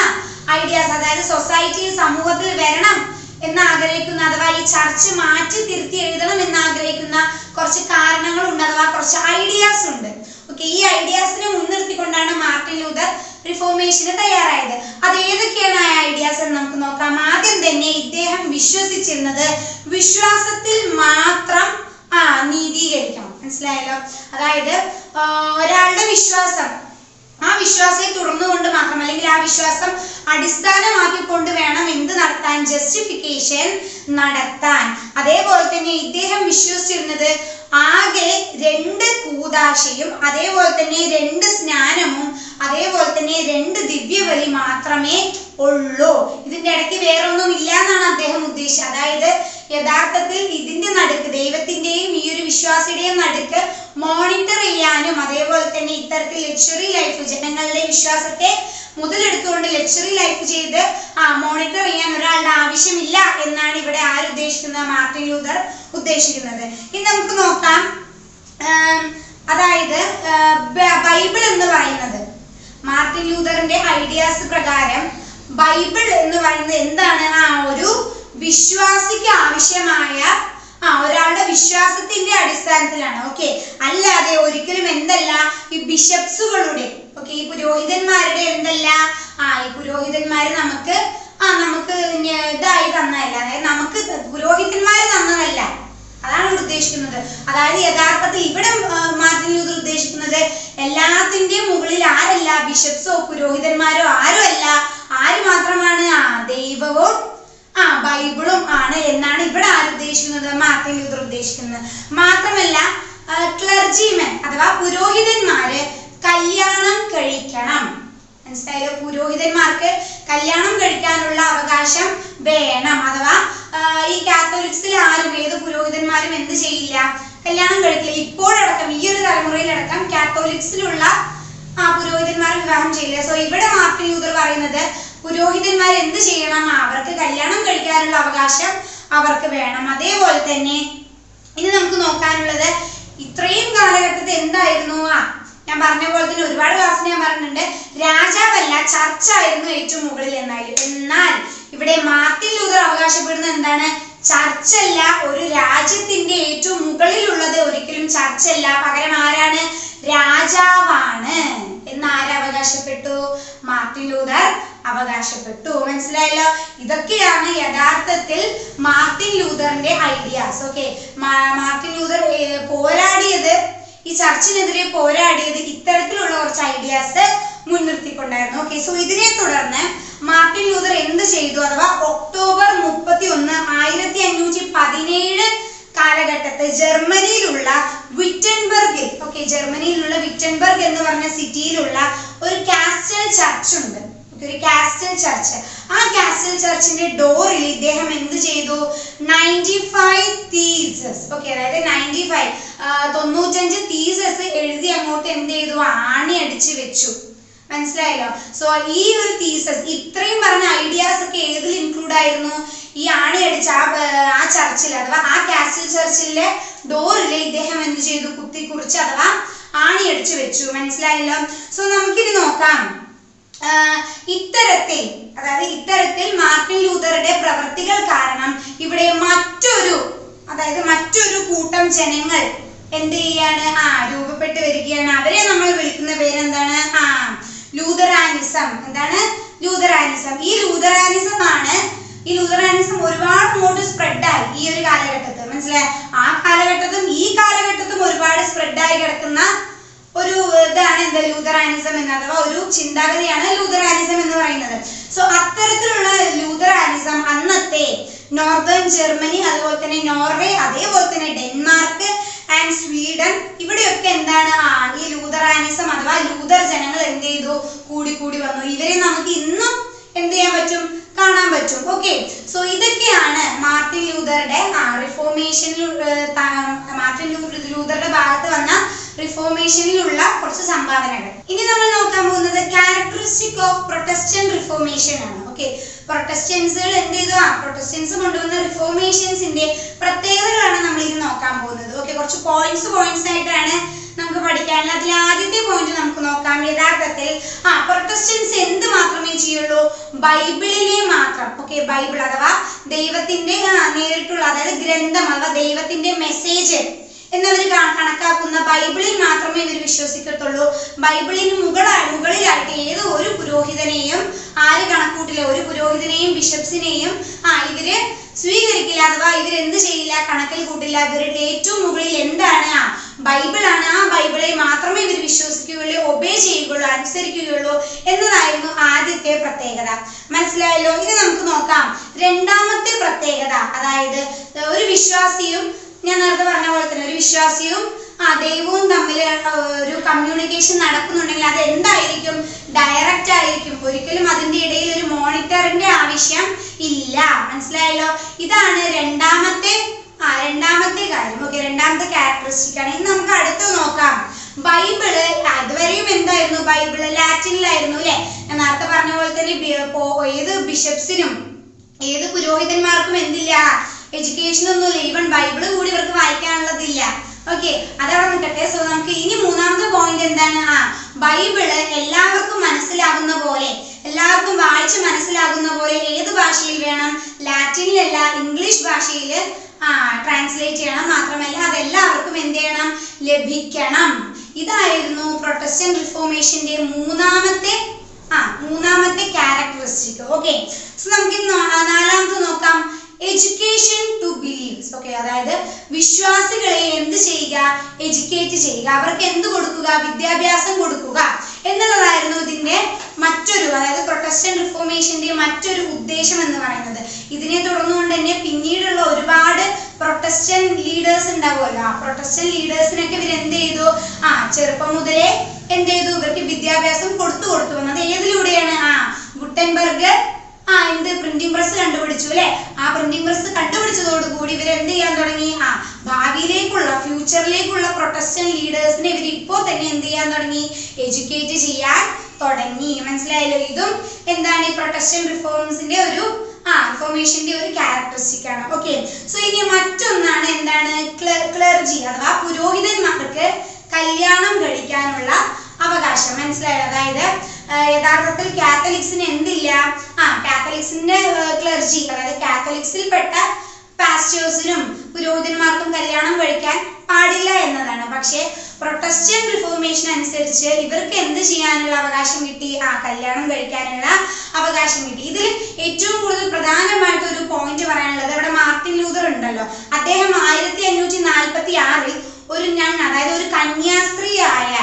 S1: ഐഡിയാസ്, അതായത് സൊസൈറ്റിയിൽ സമൂഹത്തിൽ വരണം എന്ന് ആഗ്രഹിക്കുന്ന അഥവാ ഈ ചർച്ച് മാറ്റി തിരുത്തി എഴുതണം എന്ന് ആഗ്രഹിക്കുന്ന കുറച്ച് കാരണങ്ങളുണ്ട് അഥവാ കുറച്ച് ഐഡിയാസ് ഉണ്ട്. ഓക്കെ, ഈ ഐഡിയാസിനെ മുൻനിർത്തിക്കൊണ്ടാണ് മാർട്ടിൻ ലൂതർ റിഫോർമേഷന് തയ്യാറായത്. അത് ഏതൊക്കെയാണ് ആ ഐഡിയാസ് എന്ന് നമുക്ക് നോക്കാം. ആദ്യം തന്നെ ഇദ്ദേഹം വിശ്വസിച്ചിരുന്നത് വിശ്വാസത്തിൽ മാത്രം നീതീകരിക്കണം. മനസ്സിലായല്ലോ. അതായത് ഒരാളുടെ വിശ്വാസം, ആ വിശ്വാസത്തെ തുടർന്നുകൊണ്ട് മാത്രം അല്ലെങ്കിൽ ആ വിശ്വാസം അടിസ്ഥാനമാക്കിക്കൊണ്ട് വേണം എന്ത് നടത്താൻ, ജസ്റ്റിഫിക്കേഷൻ നടത്താൻ. അതേപോലെ തന്നെ ഇദ്ദേഹം വിശ്വസിച്ചിരുന്നത് ആകെ 2 കൂദാശയും അതേപോലെ തന്നെ 2 സ്നാനവും അതേപോലെ തന്നെ 2 ദിവ്യബലി മാത്രമേ ഉള്ളൂ. ഇതിന്റെ ഇടയ്ക്ക് വേറൊന്നും ഇല്ല എന്നാണ് അദ്ദേഹം ഉദ്ദേശിച്ചത്. അതായത് യഥാർത്ഥത്തിൽ ഇതിന്റെ നടുക്ക് ദൈവത്തിന്റെയും ഈ ഒരു വിശ്വാസിയുടെയും നടുക്ക് മോണിറ്റർ ചെയ്യാനും അതേപോലെ തന്നെ ഇത്തരത്തിൽ ലക്ഷറി ലൈഫ്, ജനങ്ങളുടെ വിശ്വാസത്തെ മുതലെടുത്തുകൊണ്ട് ലക്ഷറി ലൈഫ് ചെയ്ത് മോണിറ്റർ ചെയ്യാൻ ഒരാളുടെ ആവശ്യമില്ല എന്നാണ് ഇവിടെ ആരുദ്ദേശിക്കുന്നത്, മാർട്ടിൻ ലൂതർ ഉദ്ദേശിക്കുന്നത്. ഇനി നമുക്ക് നോക്കാം. അതായത് ബൈബിൾ എന്ന് പറയുന്നത്, മാർട്ടിൻ ലൂതറിന്റെ ഐഡിയാസ് പ്രകാരം ബൈബിൾ എന്ന് പറയുന്നത് എന്താണ്, ഒരു വിശ്വാസിക്ക് ആവശ്യമായ ഒരാളുടെ വിശ്വാസത്തിന്റെ അടിസ്ഥാനത്തിലാണ്. ഓക്കെ, അല്ലാതെ ഒരിക്കലും എന്തല്ല ഈ ബിഷപ്സുകളുടെ, ഓക്കെ, ഈ പുരോഹിതന്മാരുടെ എന്തല്ല ഈ പുരോഹിതന്മാര് നമുക്ക് ഇതായി തന്നതല്ല, അതായത് നമുക്ക് പുരോഹിതന്മാര് തന്നതല്ല, അതാണ് ഇവിടെ ഉദ്ദേശിക്കുന്നത്. അതായത് യഥാർത്ഥത്തിൽ ഇവിടെ മാർട്ടിൻ ലൂതർ ഉദ്ദേശിക്കുന്നത് എല്ലാത്തിന്റെയും മുകളിൽ ആരല്ല, ബിഷപ്സോ പുരോഹിതന്മാരോ ആരുമല്ല, ആര് മാത്രമാണ്, ദൈവവും ബൈബിളും ആണ് എന്നാണ് ഇവിടെ ആരുദ്ദേശിക്കുന്നത്, മാർട്ടിൻ ലൂതർ ഉദ്ദേശിക്കുന്നത്. മാത്രമല്ല ക്ലർജിമെൻ അഥവാ പുരോഹിതന്മാര് കല്യാണം കഴിക്കണം. മനസ്സിലായല്ലോ, പുരോഹിതന്മാർക്ക് കല്യാണം കഴിക്കാനുള്ള അവകാശം വേണം. അഥവാ ഈ കാത്തോലിക്സിൽ ആരും ഏത് പുരോഹിതന്മാരും എന്ത് ചെയ്യില്ല, കല്യാണം കഴിക്കില്ല. ഇപ്പോഴടക്കം ഈ ഒരു തലമുറയിലടക്കം കാത്തോലിക്സിലുള്ള പുരോഹിതന്മാർ വിവാഹം ചെയ്യില്ല. ഇവിടെ മാർട്ടിൻ ലൂതർ പറയുന്നത് പുരോഹിതന്മാർ എന്ത് ചെയ്യണം, അവർക്ക് കല്യാണം കഴിക്കാനുള്ള അവകാശം അവർക്ക് വേണം. അതേപോലെ തന്നെ ഇനി നമുക്ക് നോക്കാനുള്ളത് ഇത്രയും കാലഘട്ടത്തിൽ എന്തായിരുന്നു, ഞാൻ പറഞ്ഞ പോലെ തന്നെ ഒരുപാട് ക്ലാസ് ഞാൻ പറഞ്ഞിട്ടുണ്ട്, രാജാവല്ല ചർച്ചായിരുന്നു ഏറ്റവും മുകളിൽ എന്നായിരുന്നു. എന്നാൽ ഇവിടെ മാർട്ടിൻ ലൂതർ അവകാശപ്പെടുന്നത് എന്താണ്, ചർച്ചല്ല, ഒരു രാജ്യത്തിന്റെ ഏറ്റവും മുകളിലുള്ളത് ഒരിക്കലും ചർച്ചല്ല, പകരം ആരാണ്, രാജാവാണ് എന്ന് അവകാശപ്പെട്ടു, മാർട്ടിൻ ലൂതർ അവകാശപ്പെട്ടു. മനസ്സിലായല്ലോ. ഇതൊക്കെയാണ് യഥാർത്ഥത്തിൽ മാർട്ടിൻ ലൂതറിന്റെ ഐഡിയാസ്. ഓക്കെ, മാർട്ടിൻ ലൂതർ പോരാടിയത്, ഈ ചർച്ചിനെതിരെ പോരാടിയത് ഇത്തരത്തിലുള്ള കുറച്ച് ഐഡിയാസ് മുൻനിർത്തിക്കൊണ്ടായിരുന്നു. ഓക്കെ, ഇതിനെ തുടർന്ന് മാർട്ടിൻ ലൂതർ എന്ത് ചെയ്തു, അഥവാ ഒക്ടോബർ 31, 1517 കാലഘട്ടത്തിൽ ജർമ്മനിയിലുള്ള വിറ്റൻബർഗിൽ, ജർമ്മനിയിലുള്ള വിറ്റൻബർഗ് എന്ന് പറഞ്ഞ സിറ്റിയിലുള്ള ഒരു കാസ്റ്റൽ ചർച്ച് ചർച്ച് ഉണ്ട്, ഒരു കാസ്റ്റൽ ചർച്ച്. ആ കാസ്റ്റൽ ചർച്ചിന്റെ ഡോറിൽ ഇദ്ദേഹം എന്ത് ചെയ്തു? 95 തീസസ്, ഓക്കെ, അതായത് 95 തീസസ് എഴുതി അങ്ങോട്ട് എന്ത് ചെയ്തു? ആണി അടിച്ചു വെച്ചു. മനസ്സിലായല്ലോ? സോ ഈ ഒരു തീസസ്, ഇത്രയും പറഞ്ഞ ഐഡിയാസ് ഒക്കെ ഏതിൽ ഇൻക്ലൂഡ് ആയിരുന്നു? ഈ ആണി അടിച്ച ആ ചർച്ചിൽ അഥവാ ആ കാസ്റ്റൽ ചർച്ചിലെ ഡോറിൽ ഇദ്ദേഹം എന്ത് ചെയ്തു? കുത്തി കുറിച്ച് അഥവാ ആണി അടിച്ചു വെച്ചു. മനസ്സിലായല്ലോ? സോ നമുക്കിനി നോക്കാം. ഇത്തരത്തിൽ മാർട്ടിൻ ലൂതറുടെ പ്രവർത്തികൾ കാരണം ഇവിടെ മറ്റൊരു കൂട്ടം ജനങ്ങൾ എന്ത് ചെയ്യാണ്? രൂപപ്പെട്ട് വരികയാണ്. അവരെ നമ്മൾ വിളിക്കുന്ന പേരെന്താണ്? ലൂതറാനിസം. എന്താണ്? ലൂതറാനിസം. ഈ ലൂതറാനിസം ഒരുപാട് അങ്ങോട്ട് സ്പ്രെഡായി ഈ ഒരു കാലഘട്ടത്തിൽ. മനസ്സിലായി? ആ കാലഘട്ടത്തും ഈ കാലഘട്ടത്തും ഒരുപാട് സ്പ്രെഡായി കിടക്കുന്ന ഒരു ഇതാണ് എന്ത്? ലൂതറാനിസം എന്ന്, അഥവാ ഒരു ചിന്താഗതിയാണ് ലൂതറാനിസം എന്ന് പറയുന്നത്. സോ അത്തരത്തിലുള്ള ലൂതറാനിസം അന്നത്തെ നോർത്തേൺ ജർമ്മനി, അതുപോലെ തന്നെ നോർവേ, അതേപോലെ തന്നെ ഡെൻമാർക്ക് ആൻഡ് സ്വീഡൻ, ഇവിടെയൊക്കെ എന്താണ്? ഈ ലൂതറാനിസം അഥവാ ലൂതർ ജനങ്ങൾ എന്ത് ചെയ്തു? കൂടി വന്നു. ഇവരെ നമുക്ക് ഇന്നും എന്ത് ചെയ്യാൻ പറ്റും? കാണാൻ പറ്റും. ഓക്കെ, സോ ഇതൊക്കെയാണ് മാർട്ടിൻ ലൂതറുടെ ലൂതറുടെ ഭാഗത്ത് വന്ന റിഫോർമേഷനിലുള്ള കുറച്ച് സംഭാവനകൾ. ഇനി നമ്മൾ നോക്കാൻ പോകുന്നത് ക്യാരക്ടറിസ്റ്റിക് ഓഫ് പ്രൊട്ടസ്റ്റന്റ് റിഫോർമേഷൻ ആണ്. ഓക്കെ, പ്രൊട്ടസ്റ്റൻസുകൾ എന്ത് ചെയ്തു? പ്രൊട്ടസ്റ്റൻസ് കൊണ്ടുവന്ന റിഫോർമേഷൻസിന്റെ പ്രത്യേകതകളാണ് നമ്മൾ ഇനി നോക്കാൻ പോകുന്നത്. ഓക്കെ, കുറച്ച് പോയിന്റ്സ് ആയിട്ടാണ് നമുക്ക് പഠിക്കാനുള്ളത്. അതിൽ ആദ്യത്തെ പോയിന്റ് നമുക്ക് നോക്കാം. യഥാർത്ഥത്തിൽ പ്രൊട്ടസ്റ്റൻസ് എന്ത് മാത്രമേ ചെയ്യുള്ളൂ? ബൈബിളിലെ മാത്രം. ഓക്കെ, ബൈബിൾ അഥവാ ദൈവത്തിന്റെ നേരിട്ടുള്ള, അതായത് ഗ്രന്ഥം അഥവാ ദൈവത്തിന്റെ മെസ്സേജ് എന്നവർ കണക്കാക്കുന്ന ബൈബിളിൽ മാത്രമേ ഇവർ വിശ്വസിക്കത്തുള്ളൂ. ബൈബിളിന് മുകളിലായിട്ട് ഏത് ഒരു പുരോഹിതനെയും കണക്കൂട്ടില്ല, ഒരു പുരോഹിതനെയും ബിഷപ്സിനെയും ഇവര് സ്വീകരിക്കില്ല, അഥവാ ഇവരെന്ത് ചെയ്യില്ല? കണക്കിൽ കൂട്ടില്ല. ഇവരുടെ ഏറ്റവും മുകളിൽ എന്താണ്? ബൈബിളാണ്. ആ ബൈബിളെ മാത്രമേ ഇവർ വിശ്വസിക്കുകയുള്ളൂ, ഒബേ ചെയ്യുകയുള്ളൂ, അനുസരിക്കുകയുള്ളൂ എന്നതായിരുന്നു ആദ്യത്തെ പ്രത്യേകത. മനസ്സിലായല്ലോ? ഇനി നമുക്ക് നോക്കാം രണ്ടാമത്തെ പ്രത്യേകത. അതായത് ഒരു വിശ്വാസിയും, ഞാൻ നേരത്തെ പറഞ്ഞ പോലെ തന്നെ, ഒരു വിശ്വാസിയും ദൈവവും തമ്മിൽ ഒരു കമ്മ്യൂണിക്കേഷൻ നടക്കുന്നുണ്ടെങ്കിൽ അത് എന്തായിരിക്കും? ഡയറക്റ്റ് ആയിരിക്കും. ഒരിക്കലും അതിന്റെ ഇടയിൽ ഒരു മോണിറ്ററിന്റെ ആവശ്യം ഇല്ല. മനസ്സിലായല്ലോ? ഇതാണ് രണ്ടാമത്തെ കാര്യം. ഓക്കെ, രണ്ടാമത്തെ ക്യാരക്ടറിസ്റ്റിക് ആണ്. ഇനി നമുക്ക് അടുത്ത് നോക്കാം. ബൈബിള് അതുവരെയും എന്തായിരുന്നു? ബൈബിള് ലാറ്റിനിലായിരുന്നു അല്ലെ? ഞാൻ നേരത്തെ പറഞ്ഞ പോലെ തന്നെ ഏത് ബിഷപ്സിനും ഏത് പുരോഹിതന്മാർക്കും എന്തില്ല? എഡ്യൂക്കേഷൻ ഒന്നുമില്ല. ഈവൻ ബൈബിള് കൂടി ഇവർക്ക് വായിക്കാനുള്ളതില്ല. ഓക്കെ, അതവിടെ നിൽക്കട്ടെ. സോ നമുക്ക് ഇനി മൂന്നാമത്തെ പോയിന്റ് എന്താണ്? ബൈബിള് എല്ലാവർക്കും മനസ്സിലാകുന്ന പോലെ, എല്ലാവർക്കും വായിച്ച് മനസ്സിലാകുന്ന പോലെ ഏത് ഭാഷയിൽ വേണം? ലാറ്റിനിലല്ല, ഇംഗ്ലീഷ് ഭാഷയിൽ ട്രാൻസ്ലേറ്റ് ചെയ്യണം. മാത്രമല്ല അതെല്ലാവർക്കും എന്ത് ചെയ്യണം? ലഭിക്കണം. ഇതായിരുന്നു പ്രൊട്ടസ്റ്റന്റ് റിഫോർമേഷന്റെ മൂന്നാമത്തെ ക്യാരക്ടറിസ്റ്റിക്. ഓക്കെ, സോ നമുക്ക് നാലാമത്തെ നോക്കാം. Education to believers. ഓക്കെ, അതായത് വിശ്വാസികളെ എന്ത് ചെയ്യുക? എഡ്യൂക്കേറ്റ് ചെയ്യുക. അവർക്ക് എന്ത് കൊടുക്കുക? വിദ്യാഭ്യാസം കൊടുക്കുക എന്നുള്ളതായിരുന്നു ഇതിന്റെ മറ്റൊരു, അതായത് പ്രൊട്ടസ്റ്റന്റ് റിഫോർമേഷന്റെ മറ്റൊരു ഉദ്ദേശം എന്ന് പറയുന്നത്. ഇതിനെ തുടർന്നുകൊണ്ട് തന്നെ പിന്നീടുള്ള ഒരുപാട് പ്രൊട്ടസ്റ്റന്റ് ലീഡേഴ്സ് ഉണ്ടാവുമല്ലോ. പ്രൊട്ടസ്റ്റന്റ് ലീഡേഴ്സിനൊക്കെ ഇവർ എന്ത് ചെയ്തു? ചെറുപ്പം മുതലേ എന്ത് ചെയ്തു? ഇവർക്ക് വിദ്യാഭ്യാസം കൊടുത്തു വന്നത് ഏതിലൂടെയാണ്? ഗുട്ടൻബർഗ് പ്രിന്റിംഗ് പ്രസ് കണ്ടുപിടിച്ചു അല്ലെ? ആ പ്രിന്റിംഗ് പ്രസ് കണ്ടുപിടിച്ചതോടുകൂടി ഇവർ എന്ത് ചെയ്യാൻ തുടങ്ങി? ഭാവിയിലേക്കുള്ള, ഫ്യൂച്ചറിലേക്കുള്ള പ്രൊട്ടസ്റ്റന്റ് ലീഡേഴ്സിനെ ഇവർ ഇപ്പോൾ തന്നെ എന്ത് ചെയ്യാൻ തുടങ്ങി? എഡ്യൂക്കേറ്റ് ചെയ്യാൻ തുടങ്ങി. മനസ്സിലായല്ലോ? ഇതും എന്താണ്? ഈ പ്രൊട്ടസ്റ്റന്റ് റിഫോർമേഷന്റെ ഒരു ക്യാരക്ടറിസ്റ്റിക് ആണ്. ഓക്കെ, സോ ഇനി മറ്റൊന്നാണ് എന്താണ്? ക്ലർജി അഥവാ പുരോഹിതന്മാർക്ക് കല്യാണം കഴിക്കാനുള്ള അവകാശം. മനസ്സിലായോ? അതായത് യഥാർത്ഥത്തിൽ കാത്തലിക്സിന് എന്തില്ല? കാത്തലിക്സിന്റെ ക്ലർജി, അതായത് കാത്തലിക്സിൽപ്പെട്ട പാസ്റ്റേഴ്സിനും പുരോഹിതന്മാർക്കും കല്യാണം കഴിക്കാൻ പാടില്ല എന്നതാണ്. പക്ഷെ പ്രൊട്ടസ്റ്റന്റ് റിഫോർമേഷൻ അനുസരിച്ച് ഇവർക്ക് എന്ത് ചെയ്യാനുള്ള അവകാശം കിട്ടി? കല്യാണം കഴിക്കാനുള്ള അവകാശം കിട്ടി. ഇതിൽ ഏറ്റവും കൂടുതൽ പ്രധാനമായിട്ട് ഒരു പോയിന്റ് പറയാനുള്ളത്, ഇവിടെ മാർട്ടിൻ ലൂതർ ഉണ്ടല്ലോ, അദ്ദേഹം 1546 ഒരു നൺ, അതായത് ഒരു കന്യാസ്ത്രീയായ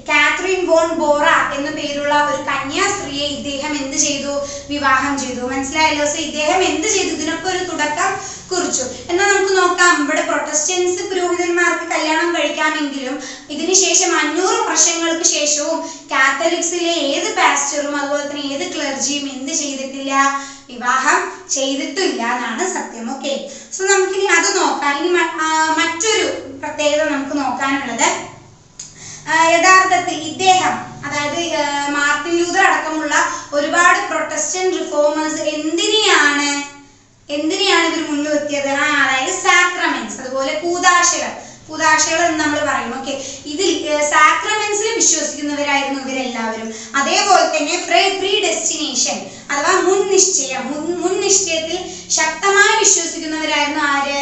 S1: കാത്രീൻ വോൺ ബോറ എന്ന പേരുള്ള ഒരു കന്യാസ്ത്രീയെ ഇദ്ദേഹം എന്ത് ചെയ്തു? വിവാഹം ചെയ്തു. മനസ്സിലായല്ലോ? സോ ഇദ്ദേഹം എന്ത് ചെയ്തു? ഇതിനൊക്കെ ഒരു തുടക്കം കുറിച്ചു. എന്നാൽ നമുക്ക് നോക്കാം, ഇവിടെ പ്രൊട്ടസ്റ്റന്റ്സ് പുരോഹിതന്മാർക്ക് കല്യാണം കഴിക്കാമെങ്കിലും ഇതിനുശേഷം 500 വർഷങ്ങൾക്ക് ശേഷവും കാത്തലിക്സിലെ ഏത് പാസ്റ്ററും അതുപോലെ തന്നെ ഏത് ക്ലർജിയും എന്ത് ചെയ്തിട്ടില്ല, വിവാഹം ചെയ്തിട്ടില്ല എന്നാണ് സത്യം. ഓക്കെ, സോ നമുക്കിനി അത് നോക്കാം. ഇനി മറ്റൊരു പ്രത്യേകത നമുക്ക് നോക്കാനുള്ളത്, യഥാർത്ഥത്തിൽ ഇദ്ദേഹം, അതായത് മാർട്ടിൻ ലൂതർ അടക്കമുള്ള ഒരുപാട് പ്രൊട്ടസ്റ്റന്റ് റിഫോമേഴ്സ് എന്തിനെയാണ് ഇവർ മുൻനിർത്തിയത്? അതായത് സാക്രമെന്റ്സ്, അതുപോലെ കൂദാശകൾ എന്ന് നമ്മൾ പറയും. ഓക്കെ, ഇതിൽ സാക്രമെന്റ്സിൽ വിശ്വസിക്കുന്നവരായിരുന്നു ഇവരെല്ലാവരും. അതേപോലെ തന്നെ പ്രീഡെസ്റ്റിനേഷൻ അഥവാ മുൻനിശ്ചയത്തിൽ ശക്തമായി വിശ്വസിക്കുന്നവരായിരുന്നു ആര്?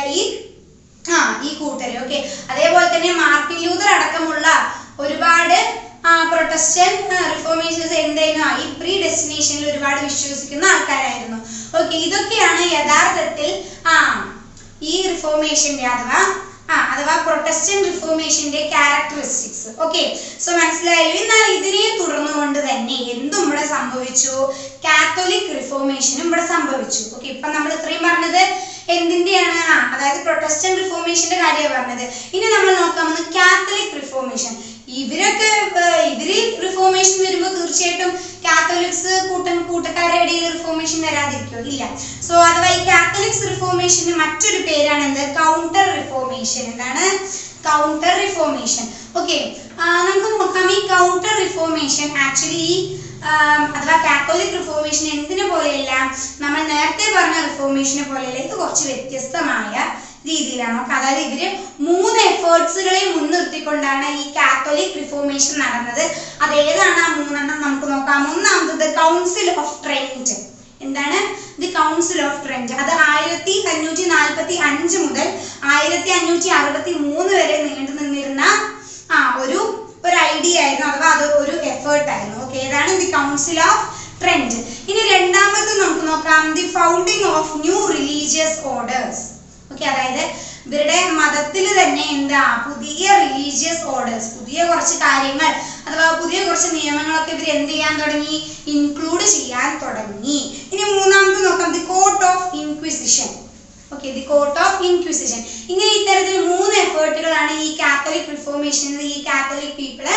S1: ഈ കൂട്ടര്. ഓക്കെ, അതേപോലെ തന്നെ മാർട്ടിൻ ലൂതർ അടക്കമുള്ള ഒരുപാട് പ്രൊട്ടസ്റ്റന്റ് റിഫോമേഴ്സ് എന്തായിരുന്നു? ഈ പ്രീഡെസ്റ്റിനേഷനിൽ ഒരുപാട് വിശ്വസിക്കുന്ന ആൾക്കാരായിരുന്നു. ഓക്കെ, ഇതൊക്കെയാണ് യഥാർത്ഥത്തിൽ ഈ റിഫോമേഷന്റെ അഥവാ പ്രൊട്ടസ്റ്റന്റ് റിഫോമേഷന്റെ ക്യാരക്ടറിസ്റ്റിക്സ്. ഓക്കെ, സോ മനസ്സിലായല്ലോ. എന്നാൽ ഇതിനെ തുടർന്നുകൊണ്ട് തന്നെ എന്തും ഇവിടെ സംഭവിച്ചു? കാത്തോലിക് റിഫോമേഷനും ഇവിടെ സംഭവിച്ചു. ഓക്കെ, ഇപ്പൊ നമ്മൾ ഇത്രയും പറഞ്ഞത് എന്തിന്റെയാണ്? അതായത് പ്രൊട്ടസ്റ്റന്റ് റിഫോമേഷന്റെ കാര്യമാണ് പറഞ്ഞത്. ഇനി നമ്മൾ നോക്കാൻ പോകുന്നത് കാത്തലിക് റിഫോമേഷൻ. ഇവരിൽ റിഫോമേഷൻ വരുമ്പോൾ തീർച്ചയായിട്ടും കാത്തോലിക്സ് കൂട്ടക്കാരുടെ ഇടയിൽ റിഫോമേഷൻ വരാതിരിക്കോ? ഇല്ല. സോ അഥവാ ഈ കാത്തലിക്സ് റിഫോമേഷന് മറ്റൊരു പേരാണ് എന്ത്? കൗണ്ടർ റിഫോമേഷൻ. എന്താണ്? കൗണ്ടർ റിഫോമേഷൻ. ഓക്കെ, നമുക്ക് നോക്കാം. ഈ കൗണ്ടർ റിഫോമേഷൻ ആക്ച്വലി അഥവാ കാത്തോലിക് റിഫോമേഷൻ എന്തിനെ പോലെയല്ല, നമ്മൾ നേരത്തെ പറഞ്ഞ റിഫോമേഷനെ പോലെയല്ല, ഇത് കുറച്ച് വ്യത്യസ്തമായ രീതിയിലാണ്. അതായത് ഇവര് 3 എഫേർട്സുകളെ മുൻനിർത്തിക്കൊണ്ടാണ് ഈ കാത്തോലിക് റിഫോമേഷൻ നടന്നത്. അത് ഏതാണ് ആ 3 നമുക്ക് നോക്കാം. ഒന്നാമത് കൗൺസിൽ ഓഫ് ട്രെന്റ്. എന്താണ്? The council of Trent. അത് 1545 മുതൽ 1563 വരെ നീണ്ടു നിന്നിരുന്ന ഒരു ഐഡിയ ആയിരുന്നു, അഥവാ അത് ഒരു എഫേർട്ട് ആയിരുന്നു. ഓക്കെ, ഏതാണ്? The council of Trent. ഇനി രണ്ടാമത് നമുക്ക് നോക്കാം, the founding of new religious orders. Okay, അതായത് ഇവരുടെ മതത്തിൽ തന്നെ പുതിയ റിലീജിയസ് ഓർഡേഴ്സ്, പുതിയ കുറച്ച് കാര്യങ്ങൾ അഥവാ പുതിയ കുറച്ച് നിയമങ്ങളൊക്കെ ഇവർ എന്ത് ചെയ്യാൻ തുടങ്ങി? ഇൻക്ലൂഡ് ചെയ്യാൻ തുടങ്ങി. ഇനി മൂന്നാമത് നോക്കാം, the court of inquisition. Okay, the court of inquisition. ഇങ്ങനെ ഇത്തരത്തിൽ 3 എഫേർട്ടുകളാണ് ഈ കാത്തലിക് റിഫോമേഷനിൽ ഈ കാത്തലിക് പീപ്പിള്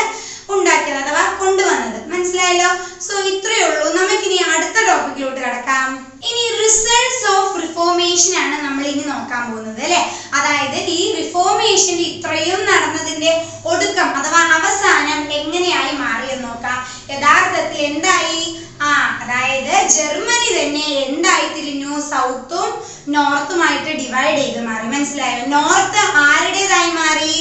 S1: ഉണ്ടാക്കിയത് അഥവാ കൊണ്ടുവന്നത്. മനസ്സിലായല്ലോ? സോ ഇത്രയേ ഉള്ളൂ. നമുക്കിനി അടുത്ത ടോപ്പിക്കിലോട്ട് കിടക്കാം. ഇനി റിസൾട്ട്സ് ഓഫ് റിഫോമേഷൻ ആണ് നമ്മൾ ഇനി നോക്കാൻ പോകുന്നത്, അല്ലെ? അതായത് ഈ റിഫോമേഷൻ ഇത്രയും നടന്നതിന്റെ ഒടുക്കം അഥവാ അവസാനം എങ്ങനെയായി മാറിയെന്ന് നോക്കാം. യഥാർത്ഥത്തിൽ എന്തായി? അതായത് ജർമ്മനി തന്നെ എന്തായി തിരിഞ്ഞു? സൗത്തും നോർത്തുമായിട്ട് ഡിവൈഡ് ചെയ്ത് മാറി. മനസ്സിലായോ? നോർത്ത് ആരുടേതായി മാറി?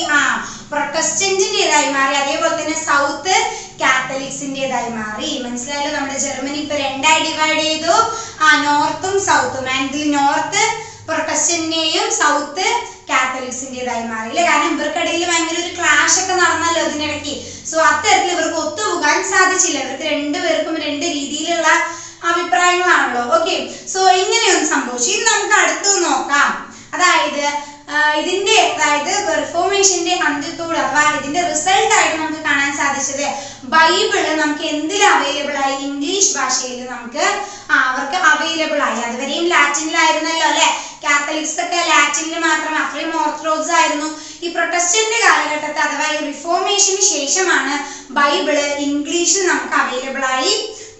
S1: പ്രൊട്ടസ്റ്റന്റിന്റേതായി മാറി. അതേപോലെ തന്നെ സൗത്ത് കാത്തലിക്സിന്റേതായി മാറി. മനസ്സിലായല്ലോ? നമ്മുടെ ജർമ്മനി ഇപ്പൊ 2ആയി ഡിവൈഡ് ചെയ്തു, നോർത്തും സൗത്തും. ആൻഡ് നോർത്ത് പ്രൊട്ടസ്റ്റന്റിന്റെയും സൗത്ത് കാത്തലിക്സിന്റേതായി മാറി. അല്ലെ? കാരണം ഇവർക്കിടയിൽ ഭയങ്കര ഒരു ക്ലാഷ് ഒക്കെ നടന്നല്ലോ ഇതിനിടയ്ക്ക്. സോ അത്തരത്തിൽ ഇവർക്ക് ഒത്തുപോകാൻ സാധിച്ചില്ല. ഇവർക്ക് രണ്ടുപേർക്കും 2 രീതിയിലുള്ള അഭിപ്രായങ്ങളാണല്ലോ. ഓക്കെ, സോ ഇങ്ങനെയൊന്നും സംഭവിച്ചു. ഇനി നമുക്ക് അടുത്തത് നോക്കാം. അതായത് റിഫോമേഷന്റെ അന്ത്യത്തോട് അഥവാ ഇതിന്റെ റിസൾട്ട് ആയിട്ട് നമുക്ക് കാണാൻ സാധിച്ചത് ബൈബിള് നമുക്ക് എന്തിൽ അവൈലബിൾ ആയി? ഇംഗ്ലീഷ് ഭാഷയിൽ നമുക്ക് അവർക്ക് അവൈലബിൾ ആയി. അതുവരെയും ലാറ്റിനിലായിരുന്നല്ലോ, അല്ലെ? കാത്തലിക്സ് ഒക്കെ ലാറ്റിനിൽ മാത്രം, അത്രയും ഓർത്തഡോക്സ് ആയിരുന്നു. ഈ പ്രൊട്ടസ്റ്റന്റ് കാലഘട്ടത്തെ അഥവാ ഈ റിഫോമേഷന് ശേഷമാണ് ബൈബിള് ഇംഗ്ലീഷിൽ നമുക്ക് അവൈലബിൾ ആയി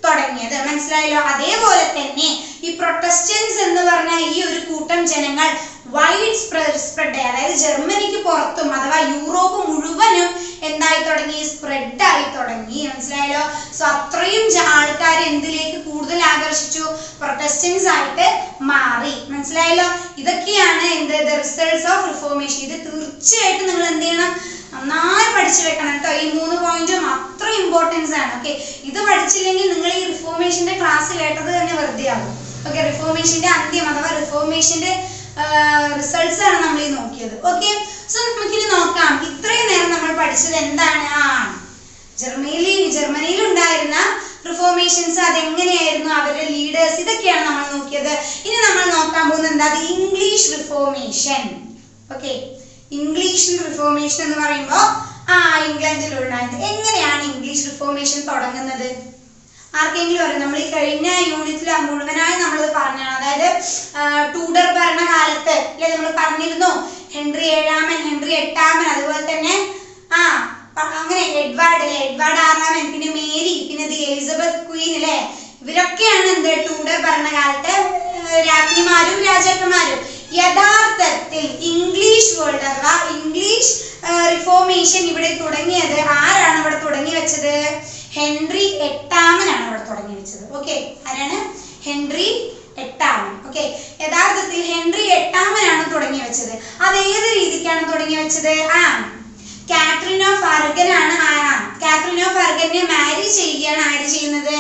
S1: തുടങ്ങിയത്. മനസ്സിലായല്ലോ? അതേപോലെ തന്നെ ഈ പ്രൊട്ടസ്റ്റന്റ്സ് എന്ന് പറഞ്ഞ ഈ ഒരു കൂട്ടം ജനങ്ങൾ വൈഡ് സ്പ്രെഡ്, അതായത് ജർമ്മനിക്ക് പുറത്തും അഥവാ യൂറോപ്പ് മുഴുവനും എന്തായി തുടങ്ങി? സ്പ്രെഡ് ആയി തുടങ്ങി. മനസ്സിലായല്ലോ? സോ അത്രയും ആൾക്കാർ എന്തിലേക്ക് കൂടുതൽ ആകർഷിച്ചു? പ്രൊട്ടസ്റ്റന്റ്സ് ആയിട്ട് മാറി. മനസ്സിലായല്ലോ? ഇതൊക്കെയാണ് എന്ത്? The results of reformation. ഇത് തീർച്ചയായിട്ടും നിങ്ങൾ എന്ത് ചെയ്യണം? നന്നായി പഠിച്ചു വെക്കണം കേട്ടോ. ഈ 3 പോയിന്റും അത്ര ഇമ്പോർട്ടൻസ് ആണ്. ഓക്കെ, ഇത് പഠിച്ചില്ലെങ്കിൽ നിങ്ങൾ ഈ റിഫോമേഷന്റെ ക്ലാസ് കേട്ടത് തന്നെ വെറുതെ ആകും. ഓക്കെ, റിഫോമേഷന്റെ അന്ത്യം അഥവാ റിഫോമേഷന്റെ റിസൾട്ട്സ് ആണ് നമ്മൾ ഈ നോക്കിയത്. ഓക്കെ, സോ നമുക്കിനി നോക്കാം. ഇത്രയും നേരം നമ്മൾ പഠിച്ചത് എന്താണ്? ജർമ്മനിയിൽ ഉണ്ടായിരുന്ന റിഫോമേഷൻസ്, അതെങ്ങനെയായിരുന്നു, അവരുടെ ലീഡേഴ്സ്, ഇതൊക്കെയാണ് നമ്മൾ നോക്കിയത്. ഇനി നമ്മൾ നോക്കാൻ പോകുന്നത് എന്താ? ഇംഗ്ലീഷ് റിഫോമേഷൻ. ഓക്കെ, ഇംഗ്ലീഷ് റിഫോമേഷൻ എന്ന് പറയുമ്പോൾ ഇംഗ്ലണ്ടിലുണ്ടായിരുന്നത്. എങ്ങനെയാണ് ഇംഗ്ലീഷ് റിഫോമേഷൻ തുടങ്ങുന്നത്? ആർക്കെങ്കിലും അറിയാം? നമ്മൾ ഈ കഴിഞ്ഞ യൂണിറ്റിൽ മുഴുവനായി നമ്മൾ പറഞ്ഞാണ്. അതായത് ടൂഡർ ഭരണകാലത്ത് അല്ലെ നമ്മൾ പറഞ്ഞിരുന്നു ഹെൻറി ഏഴാമൻ, ഹെൻറി എട്ടാമൻ, അതുപോലെ തന്നെ അങ്ങനെ എഡ്വാർഡ് ആറാമൻ, പിന്നെ മേരി, പിന്നെ എലിസബത്ത് ക്വീൻ അല്ലെ, ഇവരൊക്കെയാണ് എന്ത് ടൂഡർ ഭരണകാലത്തെ രാജ്ഞിമാരും രാജാക്കന്മാരും. യഥാർത്ഥത്തിൽ ഇംഗ്ലീഷ് വേൾഡ് അഥവാ ഇംഗ്ലീഷ് റിഫോർമേഷൻ ഇവിടെ തുടങ്ങിയത് ആരാണ്? ഇവിടെ തുടങ്ങി വെച്ചത് ഹെൻറി എട്ടാമനാണ് ഇവിടെ തുടങ്ങി വെച്ചത്. ഓക്കെ, ആരാണ്? ഹെൻറി എട്ടാമൻ. ഓക്കെ, യഥാർത്ഥത്തിൽ ഹെൻറി എട്ടാമനാണ് തുടങ്ങി വെച്ചത്. അത് ഏത് രീതിക്കാണ് തുടങ്ങി വെച്ചത്? കാത്രീൻ ഓഫ് അർഗനാണ്. കാത്രീൻ ഓഫ് അർഗനെ മാരി ചെയ്യുകയാണ് ആര് ചെയ്യുന്നത്?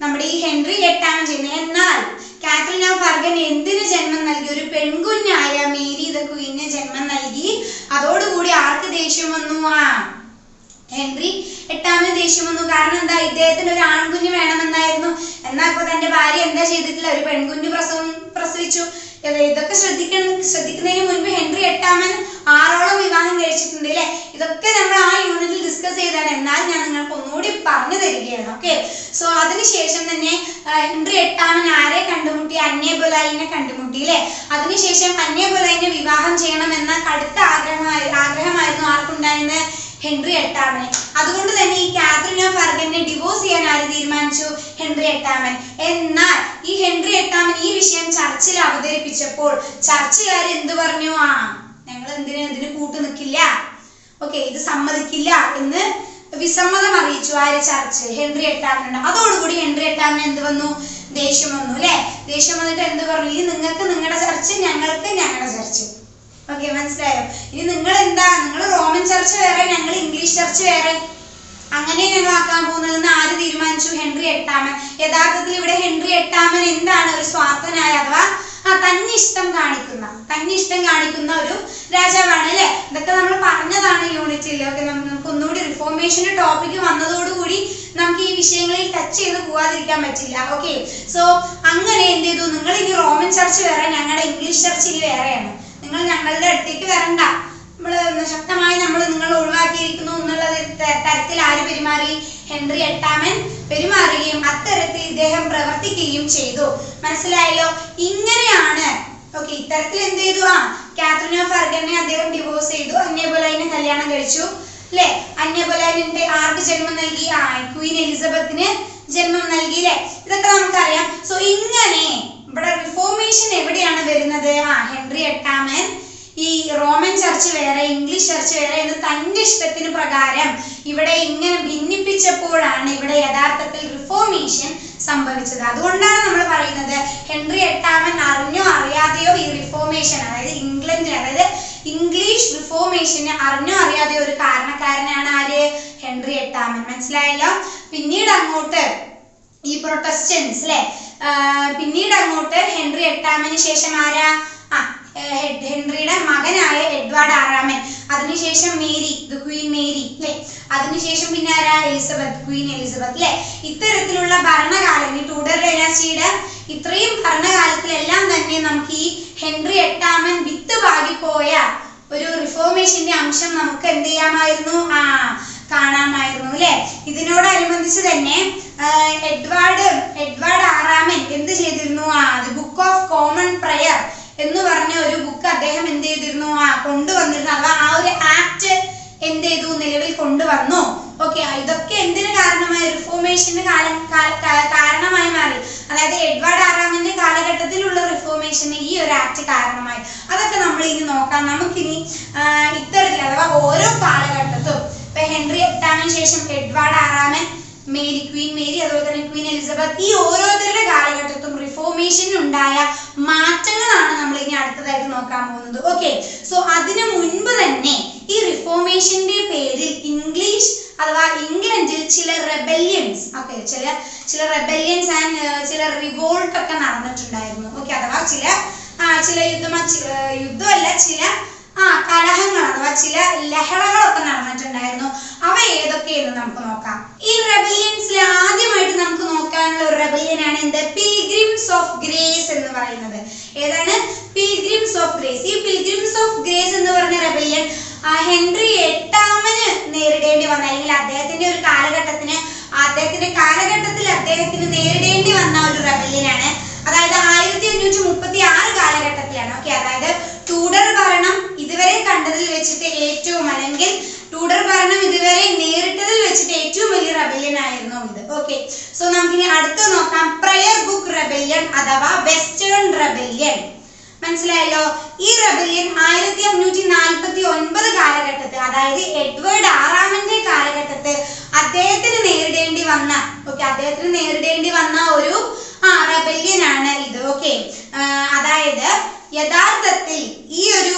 S1: നമ്മുടെ ഈ ഹെൻറി എട്ടാമൻ ചെയ്യുന്നത്. എന്നാൽ കാത്രീൻ ഓഫ് അർഗൻ എന്തിന് ജന്മം നൽകി? ഒരു പെൺകുഞ്ഞായ മേരി ദ ക്വീന് ജന്മം നൽകി. അതോടുകൂടി ആർക്ക് ദേഷ്യം വന്നു? ഹെൻറി എട്ടാമന് ദേഷ്യം വന്നു. കാരണം എന്താ? ഇദ്ദേഹത്തിന് ഒരു ആൺകുഞ്ഞ് വേണമെന്നായിരുന്നു. എന്നാൽ ഇപ്പൊ തന്റെ ഭാര്യ എന്താ ചെയ്തിട്ടില്ല? ഒരു പെൺകുഞ്ഞ് പ്രസവിച്ചു. ഇതൊക്കെ ശ്രദ്ധിക്കുന്നതിന് മുൻപ് ഹെൻറി എട്ടാമൻ 6ഓളം വിവാഹം കഴിച്ചിട്ടുണ്ട് അല്ലെ. ഇതൊക്കെ നമ്മൾ ആ യൂണിറ്റിൽ ഡിസ്കസ് ചെയ്താണ്. എന്നാൽ ഞാൻ നിങ്ങൾക്ക് ഒന്നുകൂടി പറഞ്ഞു തരികയാണ്. ഓക്കെ, സോ അതിനുശേഷം തന്നെ ഹെൻറി എട്ടാമൻ ആരെ കണ്ടുമുട്ടി? അന്നേ ബൊലൈനെ കണ്ടുമുട്ടി അല്ലെ. അതിനുശേഷം അന്നേ ബൊലൈനെ വിവാഹം ചെയ്യണമെന്ന കടുത്ത ആഗ്രഹമായിരുന്നു ആർക്കുണ്ടായിരുന്നത്? ഹെൻറി എട്ടാമനെ. അതുകൊണ്ട് തന്നെ ഈ കാത്രീൻ ഓഫ് അർഗനെ ഡിവോഴ്സ് ചെയ്യാൻ ആര് തീരുമാനിച്ചു? ഹെൻറി എട്ടാമൻ. എന്നാൽ ഈ ഹെൻറി എട്ടാമൻ ഈ വിഷയം ചർച്ചിൽ അവതരിപ്പിച്ചപ്പോൾ ചർച്ചുകാർ എന്ത് പറഞ്ഞു? ഞങ്ങൾ ഇതിന് കൂട്ടു നിൽക്കില്ല, ഓക്കെ, ഇത് സമ്മതിക്കില്ല എന്ന് വിസമ്മതം അറിയിച്ചു. ആര്? ചർച്ച്. ഹെൻറി എട്ടാമനുണ്ട്. അതോടുകൂടി ഹെൻറി എട്ടാമൻ എന്ത് വന്നു? ദേഷ്യം വന്നു അല്ലെ. ദേഷ്യം വന്നിട്ട് എന്ത് പറഞ്ഞു? ഇനി നിങ്ങൾക്ക് നിങ്ങളുടെ ചർച്ച്, ഞങ്ങൾക്ക് ഞങ്ങളുടെ ചർച്ച്. ഓക്കെ, മനസ്സിലായോ? ഇനി നിങ്ങൾ എന്താ? നിങ്ങൾ റോമൻ ചർച്ച് വേറെ, ഞങ്ങൾ ഇംഗ്ലീഷ് ചർച്ച് വേറെ, അങ്ങനെ ഞങ്ങൾ ആക്കാൻ പോകുന്നതെന്ന് ആര് തീരുമാനിച്ചു? ഹെൻറി എട്ടാമൻ. യഥാർത്ഥത്തിൽ ഇവിടെ ഹെൻറി എട്ടാമൻ എന്താണ്? ഒരു സ്വാർത്ഥനായ അഥവാ തന്നിഷ്ടം കാണിക്കുന്ന ഒരു രാജാവാണ് അല്ലെ. ഇതൊക്കെ നമ്മൾ പറഞ്ഞതാണ് യൂണിറ്റിൽ. ഓക്കെ, നമുക്ക് ഒന്നുകൂടി റിഫോർമേഷന്റെ ടോപ്പിക് വന്നതോടുകൂടി നമുക്ക് ഈ വിഷയങ്ങളിൽ ടച്ച് ചെയ്ത് പോവാതിരിക്കാൻ പറ്റില്ല. ഓക്കെ, സോ അങ്ങനെ എന്ത് ചെയ്തു? നിങ്ങൾ ഇനി റോമൻ ചർച്ച് വേറെ, ഞങ്ങളുടെ ഇംഗ്ലീഷ് ചർച്ച് ഇനി വേറെയാണ്. നിങ്ങൾ ഞങ്ങളുടെ അടുത്തേക്ക് വരണ്ട, ശക്തമായി നിങ്ങൾ ഒഴിവാക്കിയിരിക്കുന്നു എന്നുള്ള തരത്തിൽ ആര് പെരുമാറി? ഹെൻറി എട്ടാമൻ പെരുമാറുകയും അത്തരത്തിൽ ഇദ്ദേഹം പ്രവർത്തിക്കുകയും ചെയ്തു. മനസ്സിലായല്ലോ? ഇങ്ങനെയാണ്. ഓക്കെ, ഇത്തരത്തിൽ എന്ത് ചെയ്തു? കാത്രീൻ ഓഫ് അർഗനെ അദ്ദേഹം ഡിവോഴ്സ് ചെയ്തു. അന്നേ ബൊലൈനെ കല്യാണം കഴിച്ചു അല്ലെ. അന്നേ ബൊലൈനിന്റെ ആർക്ക് ജന്മം നൽകി? ക്വീൻ എലിസബത്തിന് ജന്മം നൽകി അല്ലെ. ഇതൊക്കെ നമുക്കറിയാം. സോ ഇങ്ങനെ ഇവിടെ റിഫോർമേഷൻ എവിടെയാണ് വരുന്നത്? ഹെൻറി എട്ടാമൻ ഈ റോമൻ ചർച്ച് വേറെ, ഇംഗ്ലീഷ് ചർച്ച് വേറെ എന്ന് തന്റെ ഇഷ്ടത്തിന് പ്രകാരം ഇവിടെ ഇങ്ങനെ ഭിന്നിപ്പിച്ചപ്പോഴാണ് ഇവിടെ യഥാർത്ഥത്തിൽ റിഫോർമേഷൻ സംഭവിച്ചത്. അതുകൊണ്ടാണ് നമ്മൾ പറയുന്നത് ഹെൻറി എട്ടാമൻ അറിഞ്ഞോ അറിയാതെയോ ഈ റിഫോർമേഷൻ, അതായത് ഇംഗ്ലീഷ് റിഫോർമേഷന് അറിഞ്ഞോ അറിയാതെയോ ഒരു കാരണക്കാരനാണ് ആര്? ഹെൻറി എട്ടാമൻ. മനസ്സിലായല്ലോ? പിന്നീട് അങ്ങോട്ട് ഈ പ്രൊട്ടസ്റ്റന്റ്സ് അല്ലെ, പിന്നീട് അങ്ങോട്ട് ഹെൻറി എട്ടാമന് ശേഷം ആരാ? ഹെൻറിയുടെ മകനായ എഡ്വാർഡ് ആറാമൻ, അതിനുശേഷം മേരി ക്വീൻ മേരി അല്ലെ, അതിനുശേഷം പിന്നെ ആരാ? എലിസബത്ത്, ക്വീൻ എലിസബത്ത് അല്ലെ. ഇത്തരത്തിലുള്ള ഭരണകാലം ഈ ടൂഡർ ഡൈനാസ്റ്റിയുടെ ഇത്രയും ഭരണകാലത്തിലെല്ലാം തന്നെ നമുക്ക് ഈ ഹെൻറി എട്ടാമൻ വിത്ത് പാകിപ്പോയ ഒരു റിഫോർമേഷന്റെ അംശം നമുക്ക് എന്ത് ചെയ്യാമായിരുന്നു? കാണാമായിരുന്നു അല്ലെ. ഇതിനോടനുബന്ധിച്ച് തന്നെ എഡ്വാർഡ് ആറാമൻ എന്ത് ചെയ്തിരുന്നു? ബുക്ക് ഓഫ് കോമൺ പ്രയർ എന്ന് പറഞ്ഞ ഒരു ബുക്ക് അദ്ദേഹം എന്ത് ചെയ്തിരുന്നു? കൊണ്ടുവന്നിരുന്നു. അഥവാ ആ ഒരു ആക്ട് എന്ത് ചെയ്തു? നിലവിൽ കൊണ്ടുവന്നു. ഓക്കെ, ഇതൊക്കെ എന്തിനു കാരണമായി? റിഫോർമേഷന്റെ കാരണമായി മാറി. അതായത് എഡ്വാർഡ് ആറാമന്റെ കാലഘട്ടത്തിലുള്ള റിഫോർമേഷന് ഈ ഒരു ആക്ട് കാരണമായി. അതൊക്കെ നമ്മൾ ഇനി നോക്കാം. നമുക്കിനി ഇത്തരത്തിൽ അഥവാ ഓരോ കാലഘട്ടത്തും ഇപ്പൊ ഹെൻറി എട്ടാമന് ശേഷം എഡ്വാർഡ് ആറാമൻ, മേരി, ക്വീൻ മേരി, അതുപോലെ തന്നെ ക്വീൻ എലിസബത്ത്, ഈ ഓരോരുത്തരുടെ കാലഘട്ടത്തും റിഫോർമേഷനുണ്ടായ മാറ്റങ്ങളാണ് നമ്മൾ ഇനി അടുത്തതായിട്ട് നോക്കാൻ പോകുന്നത്. ഓക്കെ, സോ അതിനു മുൻപ് തന്നെ ഈ റിഫോർമേഷന്റെ പേരിൽ ഇംഗ്ലീഷ് അഥവാ ഇംഗ്ലണ്ടിൽ ചില റെബല്യൻസ് ചില റെബല്യൻസ് ആൻഡ് ചില റിവോൾട്ട് ഒക്കെ നടന്നിട്ടുണ്ടായിരുന്നു. ഓക്കെ, അഥവാ ചില യുദ്ധമല്ല ചില കലഹങ്ങൾ അഥവാ ചില ലഹളകളൊക്കെ നടന്നിട്ടുണ്ടായിരുന്നു. അവ ഏതൊക്കെയെന്ന് നമുക്ക് നോക്കാം. ഈ റെബല്യൻസിൽ ആദ്യമായിട്ട് നമുക്ക് നോക്കാനുള്ള ഒരു റെബല്യനാണ് എന്ത്? പിൽഗ്രിംസ് ഓഫ് ഗ്രേസ് എന്ന് പറയുന്നത്. ഏതാണ്? Pilgrims of grace. ഈ പിൽഗ്രിംസ് ഓഫ് ഗ്രേസ് എന്ന് പറഞ്ഞ റെബല്യൻ ഹെൻറി എട്ടാമന് നേരിടേണ്ടി വന്ന, അല്ലെങ്കിൽ അദ്ദേഹത്തിന്റെ കാലഘട്ടത്തിൽ നമുക്ക് നേരിടേണ്ടി വന്ന ഒരു റെബല്യൻ ആണ്. അതായത് 1536 കാലഘട്ടത്തിലാണ്. ഓക്കെ, അതായത് ടൂഡർ ഭരണം ഇതുവരെ കണ്ടതിൽ വെച്ചിട്ട് ഏറ്റവും, അല്ലെങ്കിൽ ടൂഡർ ഭരണം ഇതുവരെ നേരിട്ടതിൽ വെച്ചിട്ട് ഏറ്റവും വലിയ റെബല്യൻ ആയിരുന്നു ഇത്. ഓക്കെ, സോ നമുക്കിനി അടുത്ത് നോക്കാം. പ്രയർ ബുക്ക് റെബല്യൻ അഥവാ വെസ്റ്റേൺ റെബല്യൻ. മനസ്സിലായല്ലോ? ഈ റെബല്യൻ 1549 കാലഘട്ടത്തിൽ, അതായത് എഡ്വേർഡ് ആറാമന്റെ കാലഘട്ടത്തിൽ അദ്ദേഹത്തിന് നേരിടേണ്ടി വന്ന ഒരു റെബല്യൻ ആണ് ഇത്. ഓക്കെ, അതായത് യഥാർത്ഥത്തിൽ ഈ ഒരു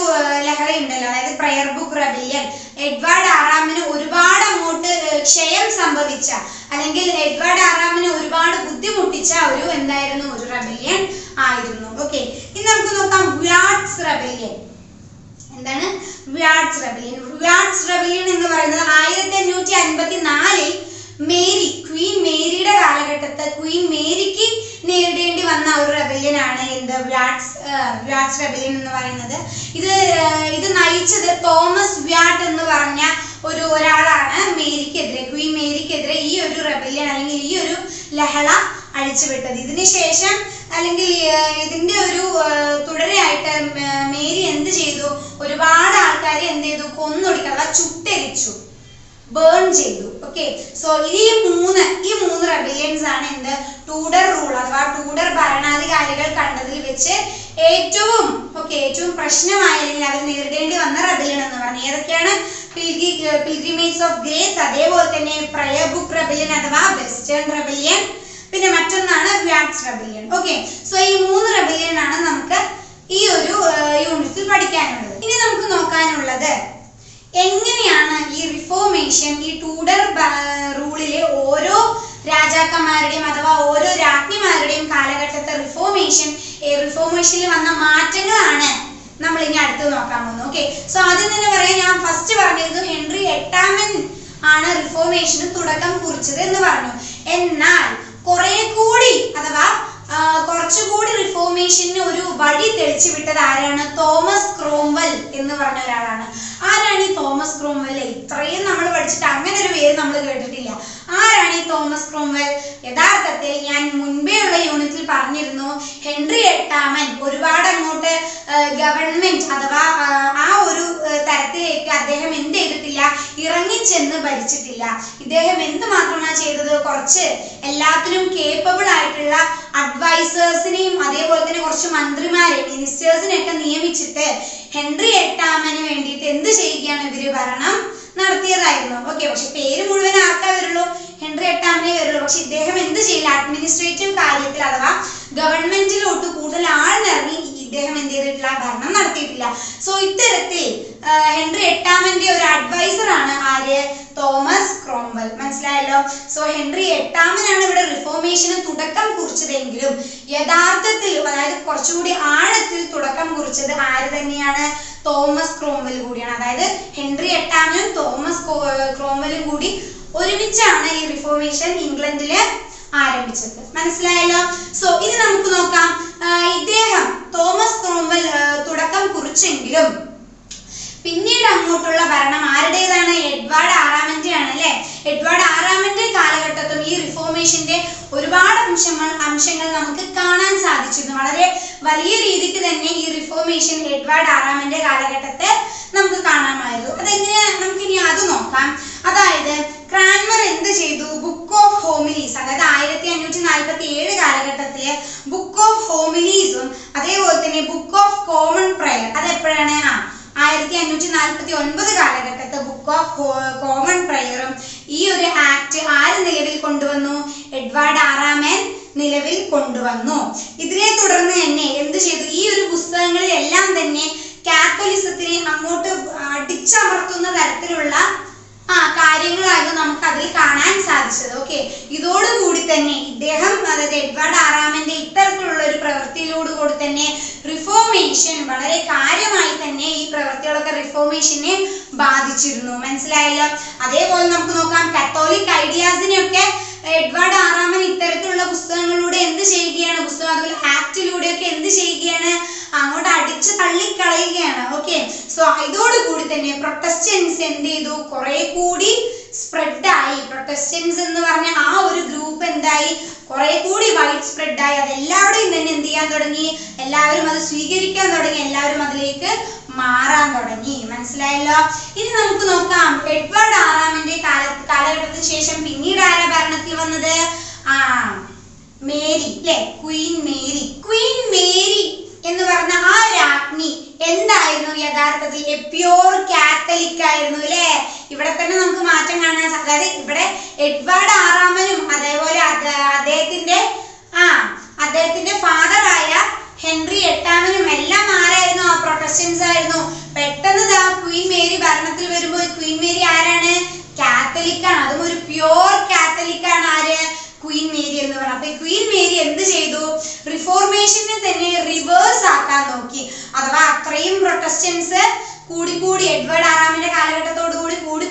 S1: ലഹള ഉണ്ടല്ലോ, അതായത് പ്രയർ ബുക്ക് റെബല്യൻ, എഡ്വേർഡ് ആറാമന് ഒരുപാട് അങ്ങോട്ട് ക്ഷയം സംഭവിച്ച, അല്ലെങ്കിൽ എഡ്വേർഡ് ആറാമന് ഒരുപാട് ബുദ്ധിമുട്ടിച്ച ഒരു റെബല്യൻ ആയിരുന്നു. ഓക്കെ, ഇനി നമുക്ക് നോക്കാം വ്യാഡ്സ് റെബല്യൻ. എന്താണ് വ്യാഡ്സ് റെബല്യൻ? വ്യാഡ്സ് റെബല്യൻ എന്ന് പറയുന്നത് 1554 ക്വീൻ മേരിയുടെ കാലഘട്ടത്തിൽ ക്വീൻ മേരിക്ക് നേരിടേണ്ടി വന്ന ഒരു റെബല്യൻ ആണ് എന്ത് വ്യാഡ്സ് റെബല്യൻ എന്ന് പറയുന്നത്. ഇത് നയിച്ചത് തോമസ് വ്യാട്ട് എന്ന് പറഞ്ഞ ഒരാളാണ് ക്വീൻ മേരിക്കെതിരെ ഈ ഒരു റെബല്യൻ അല്ലെങ്കിൽ ഈ ഒരു ലഹള അഴിച്ചുവിട്ടത്. ഇതിന് ശേഷം അല്ലെങ്കിൽ ഇതിന്റെ ഒരു തുടരെയായിട്ട് മേരി എന്ത് ചെയ്തു? ഒരുപാട് ആൾക്കാരെ എന്ത് ചെയ്തു? കൊന്നൊടുക്കുക, ചുട്ടരിച്ചു, ബേൺ ചെയ്തു. ഓക്കെ, സോ ഈ മൂന്ന് റെബല്യൻസ് ആണ് എന്ത് ടൂഡർ റൂൾ അഥവാ ടൂഡർ ഭരണാധികാരികൾ കണ്ടതിൽ വെച്ച് ഏറ്റവും പ്രശ്നമായ, അല്ലെങ്കിൽ അവർ നേരിടേണ്ടി വന്ന റെബല്യൻ എന്ന് പറഞ്ഞു. ഏതൊക്കെയാണ്? പിൽഗ്രിമേജ് ഓഫ് ഗ്രേസ്, അതേപോലെ തന്നെ പ്രയർ ബുക്ക് റെബല്യൻ അഥവാ വെസ്റ്റേൺ റെബല്യൻ, പിന്നെ മറ്റൊന്നാണ് വ്യാഡ്സ് റെബല്യൻ. ഓക്കെ, സോ ഈ 3 റെബല്യൻ ആണ് നമുക്ക് ഈ ഒരു യൂണിറ്റിൽ പഠിക്കാനുള്ളത്. ഇനി നമുക്ക് നോക്കാനുള്ളത് എങ്ങനെയാണ് ഈ റിഫോർമേഷൻ, ഈ ടൂഡർ റൂളിലെ ഓരോ രാജാക്കന്മാരുടെയും അഥവാ ഓരോ രാജ്ഞിമാരുടെയും കാലഘട്ടത്തെ റിഫോർമേഷനിൽ വന്ന മാറ്റങ്ങളാണ് നമ്മൾ ഇനി അടുത്ത് നോക്കാൻ പോകുന്നത്. ഓക്കെ, സോ ആദ്യം തന്നെ പറയാം, ഞാൻ ഫസ്റ്റ് പറഞ്ഞത് ഹെൻറി എട്ടാമൻ ആണ് റിഫോർമേഷന് തുടക്കം കുറിച്ചത് എന്ന് പറഞ്ഞു. എന്നാൽ കുറച്ചുകൂടി റിഫോർമേഷന് ഒരു വഴി തെളിച്ചു വിട്ടത് ആരാണ്? തോമസ് ക്രോംവെൽ എന്ന് പറഞ്ഞ ഒരാളാണ്. ആരാണ് ഈ തോമസ് ക്രോംവെൽ? ഇത്രയും നമ്മൾ പഠിച്ചിട്ട് അങ്ങനെ ഒരു പേര് നമ്മൾ കേട്ടിട്ടില്ല. ആരാണ് ഈ തോമസ് ക്രോംവെൽ? യഥാർത്ഥത്തിൽ ഞാൻ മുൻപേ ഉള്ള യൂണിറ്റിൽ പറഞ്ഞിരുന്നു, ഹെൻറി എട്ടാമൻ ഒരുപാട് അങ്ങോട്ട് ഗവൺമെന്റ് അഥവാ ആ ഒരു തരത്തിലേക്ക് അദ്ദേഹം എന്ത് ചെയ്തിട്ടില്ല, ഇറങ്ങിച്ചെന്ന് ഭരിച്ചിട്ടില്ല. ഇദ്ദേഹം എന്ത് മാത്രമാണ് ചെയ്തത്? കുറച്ച് എല്ലാത്തിനും കേപ്പബിൾ ആയിട്ടുള്ള അഡ്വൈസേഴ്സിനെയും അതേപോലെ തന്നെ കുറച്ച് മന്ത്രിമാരെ, മിനിസ്റ്റേഴ്സിനെയൊക്കെ നിയമിച്ചിട്ട് ഹെൻറി എട്ടാമന് വേണ്ടിയിട്ട് എന്ത് ചെയ്യുകയാണ്? ഇവര് ഭരണം നടത്തിയതായിരുന്നു. ഓക്കെ, പക്ഷെ പേര് മുഴുവൻ ആർക്കാ വരുള്ളൂ? ഹെൻറി എട്ടാമനെ വരുള്ളൂ. പക്ഷെ ഇദ്ദേഹം എന്ത് ചെയ്യില്ല? അഡ്മിനിസ്ട്രേറ്റീവ് കാര്യത്തിൽ അഥവാ ഗവൺമെന്റിലോട്ട് കൂടുതൽ ആഴ്ന്നിറങ്ങി ഇദ്ദേഹം എന്ത് ചെയ്തിട്ടില്ല? ഭരണം നടത്തിയിട്ടില്ല. സോ ഇത്തരത്തിൽ ഹെൻറി എട്ടാമന്റെ ഒരു അഡ്വൈസർ ആണ് ആര്? Thomas Cromwell. മനസ്സിലായല്ലോ? സോ ഹെൻറി എട്ടാമനാണ് ഇവിടെ റിഫോർമേഷന് തുടക്കം കുറിച്ചതെങ്കിലും യഥാർത്ഥത്തിൽ, അതായത് കുറച്ചുകൂടി ആഴത്തിൽ തുടക്കം കുറിച്ചത് ആര് തന്നെയാണ്? തോമസ് ക്രോംവെൽ കൂടിയാണ്. അതായത് ഹെൻറി എട്ടാമനും തോമസ് ക്രോംവെലും കൂടി ഒരുമിച്ചാണ് ഈ റിഫോർമേഷൻ ഇംഗ്ലണ്ടില് ആരംഭിച്ചത്. മനസ്സിലായല്ലോ? സോ ഇനി നമുക്ക് നോക്കാം, ഇദ്ദേഹം തോമസ് ക്രോംവെൽ തുടക്കം കുറിച്ചെങ്കിലും പിന്നീട് അങ്ങോട്ടുള്ള ഭരണം ആരുടേതാണ്? എഡ്വേർഡ് ആറാമന്റെ ആണ് അല്ലെ? എഡ്വേർഡ് ആറാമന്റെ കാലഘട്ടത്തും ഈ റിഫോർമേഷന്റെ ഒരുപാട് അംശങ്ങൾ നമുക്ക് കാണാൻ സാധിച്ചിരുന്നു. വളരെ വലിയ രീതിക്ക് തന്നെ ഈ റിഫോർമേഷൻ എഡ്വേർഡ് ആറാമന്റെ കാലഘട്ടത്തിൽ നമുക്ക് കാണാമായിരുന്നു. അതെങ്ങനെ നമുക്കിനി അത് നോക്കാം. അതായത് ക്രാൻമർ എന്ത് ചെയ്തു? ബുക്ക് ഓഫ് ഹോമിലീസ്, അതായത് 1547 കാലഘട്ടത്തിലെ ബുക്ക് ഓഫ് ഹോമിലീസും അതേപോലെ തന്നെ ബുക്ക് ഓഫ് കോമൺ പ്രയർ, അത് എപ്പോഴാണ്? 1549 കാലഘട്ടത്തെ ബുക്ക് ഓഫ് കോമൺ പ്രയറും ഈ ഒരു ആക്ട് ആര് നിലവിൽ കൊണ്ടുവന്നു? എഡ്വേർഡ് ആറാമൻ നിലവിൽ കൊണ്ടുവന്നു. ഇതിനെ തുടർന്ന് തന്നെ എന്ത് ചെയ്തു? ഈ ഒരു പുസ്തകങ്ങളിലെല്ലാം തന്നെ കാത്തലിസത്തിനെ അങ്ങോട്ട് അടിച്ചമർത്തുന്ന തരത്തിലുള്ള കാര്യങ്ങളായിരുന്നു നമുക്ക് അതിൽ കാണാൻ സാധിച്ചത്. ഓക്കെ, ഇതോടുകൂടി തന്നെ ഇദ്ദേഹം, അതായത് എഡ്വേർഡ് ആറാമന്റെ ഇത്തരത്തിലുള്ള ഒരു പ്രവൃത്തിയിലൂടെ തന്നെ റിഫോർമേഷൻ വളരെ കാര്യമായി തന്നെ ഈ പ്രവൃത്തികളൊക്കെ റിഫോർമേഷനെ ബാധിച്ചിരുന്നു. മനസ്സിലായല്ലോ? അതേപോലെ നമുക്ക് നോക്കാം, കത്തോലിക് ഐഡിയാസിനെയൊക്കെ എഡ്വേർഡ് ആറാമൻ ഇത്തരത്തിലുള്ള പുസ്തകങ്ങളിലൂടെ എന്ത് ചെയ്യുകയാണ്? അതുപോലെ ആക്ടിലൂടെയൊക്കെ എന്ത് ചെയ്യുകയാണ്? അങ്ങോട്ട് അടിച്ചു തള്ളിക്കളയുകയാണ്. ഓക്കെ, സോ ഇതോടുകൂടി തന്നെ പ്രൊട്ടസ്റ്റന്റ്സ് എന്ത് ചെയ്തു? കുറെ കൂടി സ്പ്രെഡ് ആയി. പ്രൊട്ടസ്റ്റന്റ്സ് എന്ന് പറഞ്ഞ ആ ഒരു ഗ്രൂപ്പ് എന്തായി? കുറെ കൂടി വൈഡ് സ്പ്രെഡ് ആയി. അത് എല്ലാവരുടെയും തന്നെ എന്ത് ചെയ്യാൻ തുടങ്ങി, എല്ലാവരും അത് സ്വീകരിക്കാൻ തുടങ്ങി, എല്ലാവരും അതിലേക്ക് മാറാൻ തുടങ്ങി. മനസ്സിലായല്ലോ. ഇനി നമുക്ക് നോക്കാം, എഡ്വേർഡ് ആറാമന്റെ കാലഘട്ടത്തിന് ശേഷം പിന്നീട് ആരാ ഭരണത്തിൽ വന്നത്? മേരി, അല്ലെ? Queen Mary. ക്വീൻ മേരി എന്ന് പറഞ്ഞ ആ രാജ്ഞി എന്തായിരുന്നു യഥാർത്ഥത്തിൽ? എ പ്യൂർ കാത്തലിക് ആയിരുന്നു, അല്ലെ? ഇവിടെ തന്നെ നമുക്ക് മാറ്റം കാണാൻ, അതായത് ഇവിടെ എഡ്വേർഡ് ആറാമനും അതേപോലെ അദ്ദേഹത്തിന്റെ ഫാദറായ ഹെൻറി എട്ടാമനും എല്ലാം ആരായിരുന്നു? ആ പ്രൊട്ടസ്റ്റന്റ്സ് ആയിരുന്നു. പെട്ടെന്ന് ക്വീൻ മേരി ഭരണത്തിൽ വരുമ്പോൾ ക്വീൻ മേരി ആരാണ്? കാത്തലിക് ആണ്. അതും ഒരു പ്യൂർ കാത്തലിക് ആണ്. ആര്? ക്വീൻ മേരി എന്ന് പറയുന്നത്. അപ്പൊ ക്വീൻ മേരി എന്ത് ചെയ്തു? റിഫോർമേഷനെ തന്നെ റിവേഴ്സ് ആക്കാൻ നോക്കി. അഥവാ അത്രയും പ്രൊട്ടസ്റ്റന്റ്സ് കൂടിക്കൂടി എഡ്വേർഡ് ആറാമന്റെ കാലഘട്ടത്തോടു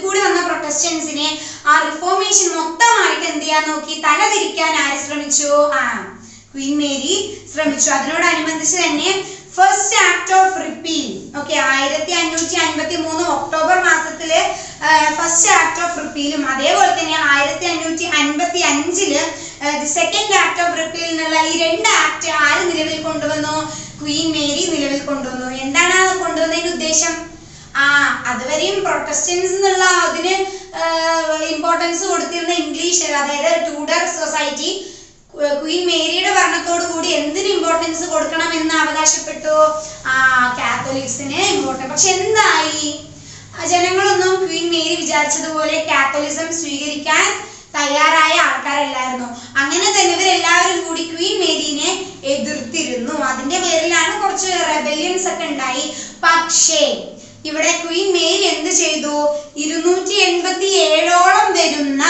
S1: കൂടി വന്ന പ്രൊട്ടസ്റ്റന്റ്സിനെ ആ റിഫോർമേഷൻ മൊത്തമായിട്ട് എന്ത് ചെയ്യാൻ നോക്കി? തലതിരിക്കാൻ ആര് ശ്രമിച്ചു? ക്വീൻ മേരി ശ്രമിച്ചു. അതിനോടനുബന്ധിച്ച് തന്നെ first act of repeal, okay, 1553 October മാസത്തില് ഫസ്റ്റ് ആക്ട് ഓഫ് റിപ്പീലും അതേപോലെ തന്നെ 1555 സെക്കൻഡ് ആക്ട് ഓഫ് റിപ്പീൽ എന്നുള്ള ഈ രണ്ട് ആക്ട് ആര് നിലവിൽ കൊണ്ടുവന്നു? ക്വീൻ മേരി നിലവിൽ കൊണ്ടുവന്നു. എന്താണ് അത് കൊണ്ടുവന്നതിന്റെ ഉദ്ദേശം? അതുവരെയും പ്രൊട്ടസ്റ്റന്റ്സ് എന്നുള്ള അതിന് ഇമ്പോർട്ടൻസ് കൊടുത്തിരുന്ന ഇംഗ്ലീഷ്, അതായത് ട്യൂഡർ സൊസൈറ്റി ക്വീൻ മേരിയുടെ ഭരണത്തോടു കൂടി എന്തിന് ഇമ്പോർട്ടൻസ് കൊടുക്കണം എന്ന് അവകാശപ്പെട്ടു? കാത്തലിക്സിന് ഇമ്പോർട്ടൻസ്. പക്ഷെ എന്തായി? ജനങ്ങളൊന്നും ക്വീൻ മേരി വിചാരിച്ചതുപോലെ കാത്തലിസം സ്വീകരിക്കാൻ തയ്യാറായ ആൾക്കാരല്ലായിരുന്നു. അങ്ങനെ തന്നെ ഇവരെല്ലാവരും കൂടി ക്വീൻ മേരിനെ എതിർത്തിരുന്നു. അതിന്റെ പേരിലാണ് കുറച്ച് റെബല്യൻസ് ഒക്കെ ഉണ്ടായി. പക്ഷേ ഇവിടെ ക്വീൻ മേരി എന്ത് ചെയ്തു? 287ഓളം വരുന്ന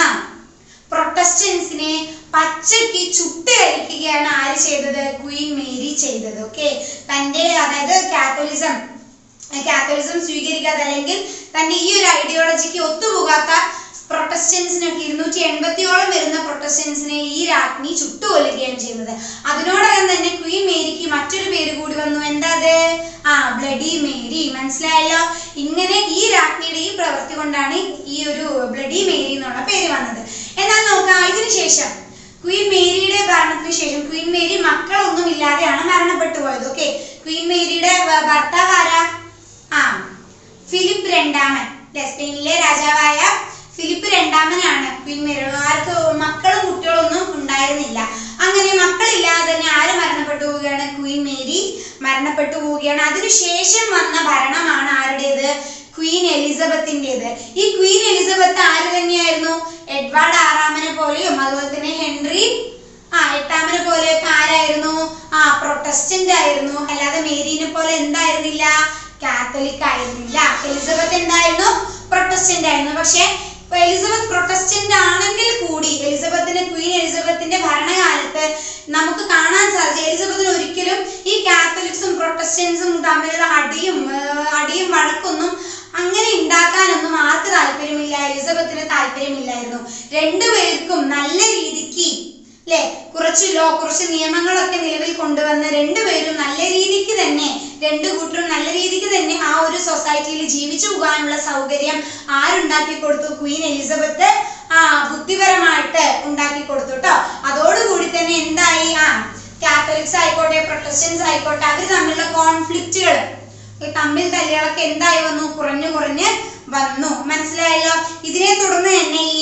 S1: പ്രൊട്ടസ്റ്റന്റ്സിനെ പച്ചയ്ക്ക് ചുട്ടുകരിക്കുകയാണ് ആര് ചെയ്തത്? ക്വീൻ മേരി ചെയ്തത്. ഓക്കെ, തന്റെ അതായത് കാത്തലിസം സ്വീകരിക്കാത്ത അല്ലെങ്കിൽ തന്റെ ഈ ഒരു ഐഡിയോളജിക്ക് ഒത്തുപോകാത്ത പ്രൊട്ടസ്റ്റന്റ്സിനൊക്കെ 280ഓളം വരുന്ന പ്രൊട്ടസ്റ്റന്റ്സിനെ ഈ രാജ്ഞി ചുട്ടുകൊല്ലുകയാണ് ചെയ്യുന്നത്. അതിനോടകം തന്നെ ക്വീൻ മേരിക്ക് മറ്റൊരു പേര് കൂടി വന്നു. എന്താ അത്? Bloody Mary. മനസ്സിലായല്ലോ. ഇങ്ങനെ ഈ രാജ്ഞിയുടെ ഈ പ്രവൃത്തി കൊണ്ടാണ് ഈ ഒരു ബ്ലഡി മേരി എന്നുള്ള പേര് വന്നത്. എന്നാൽ നോക്കാം, ഇതിനുശേഷം ക്വീൻ മേരിയുടെ ഭരണത്തിന് ശേഷം ക്വീൻ മേരി മക്കളൊന്നും ഇല്ലാതെയാണ് മരണപ്പെട്ടു പോയത്. ഓക്കെ, ക്വീൻ മേരിയുടെ ഭർത്താവ് ആരാ? ഫിലിപ്പ് രണ്ടാമൻ, സ്പെയിനിലെ രാജാവായ ഫിലിപ്പ് രണ്ടാമനാണ് ക്വീൻ മേരിയുടെ. ആർക്ക് മക്കളും കുട്ടികളൊന്നും ഉണ്ടായിരുന്നില്ല. അങ്ങനെ മക്കളില്ലാതെ തന്നെ ആര് മരണപ്പെട്ടു പോവുകയാണ്? ക്വീൻ മേരി മരണപ്പെട്ടു പോവുകയാണ്. അതിനുശേഷം വന്ന ഭരണമാണ് ആരുടേത്? ക്വീൻ എലിസബത്തിൻ്റെത്. ഈ ക്വീൻ എലിസബത്ത് ആര് തന്നെയായിരുന്നു? എഡ്വേർഡ് ആറാമനെ പോലെയും അതുപോലെ തന്നെ ഹെൻറി എട്ടാമനെ പോലെയൊക്കെ ആരായിരുന്നു? പ്രൊട്ടസ്റ്റന്റ് ആയിരുന്നു. അല്ലാതെ മേരീനെ പോലെ എന്തായിരുന്നില്ല? കാത്തലിക് ആയിരുന്നില്ല. എലിസബത്ത് എന്തായിരുന്നു? പ്രൊട്ടസ്റ്റന്റ് ആയിരുന്നു. പക്ഷെ എലിസബത്ത് പ്രൊട്ടസ്റ്റന്റ് ആണെങ്കിൽ കൂടി ക്വീൻ എലിസബത്തിന്റെ ഭരണകാലത്ത് നമുക്ക് കാണാൻ സാധിച്ചു എലിസബത്തിന് ഒരിക്കലും ഈ കാത്തലിക്സും പ്രൊട്ടസ്റ്റന്റ്സും തമ്മിലുള്ള അടിയും വഴക്കൊന്നും അങ്ങനെ ഉണ്ടാക്കാനൊന്നും ആർക്ക് താല്പര്യമില്ല? എലിസബത്തിന് താല്പര്യമില്ലായിരുന്നു. രണ്ടുപേർക്കും നല്ല രീതിക്ക് അല്ലെ കുറച്ച് നിയമങ്ങളൊക്കെ നിലവിൽ കൊണ്ടുവന്ന് രണ്ടുപേരും നല്ല രീതിക്ക് തന്നെ രണ്ടു കൂട്ടരും നല്ല രീതിക്ക് തന്നെ ആ ഒരു സൊസൈറ്റിയിൽ ജീവിച്ചു പോകാനുള്ള സൗകര്യം ആരുണ്ടാക്കി കൊടുത്തു? ക്വീൻ എലിസബത്ത് ബുദ്ധിപരമായിട്ട് ഉണ്ടാക്കി കൊടുത്തു കേട്ടോ. അതോടുകൂടി തന്നെ എന്തായി? കാത്തലിക്സ് ആയിക്കോട്ടെ പ്രൊട്ടസ്റ്റന്റ്സ് ആയിക്കോട്ടെ അവർ തമ്മിലുള്ള കോൺഫ്ലിക്റ്റുകൾ തമ്മിൽ തല്ലുകളൊക്കെ എന്തായി വന്നു? കുറഞ്ഞു വന്നു. മനസ്സിലായല്ലോ. ഇതിനെ തുടർന്ന് തന്നെ ഈ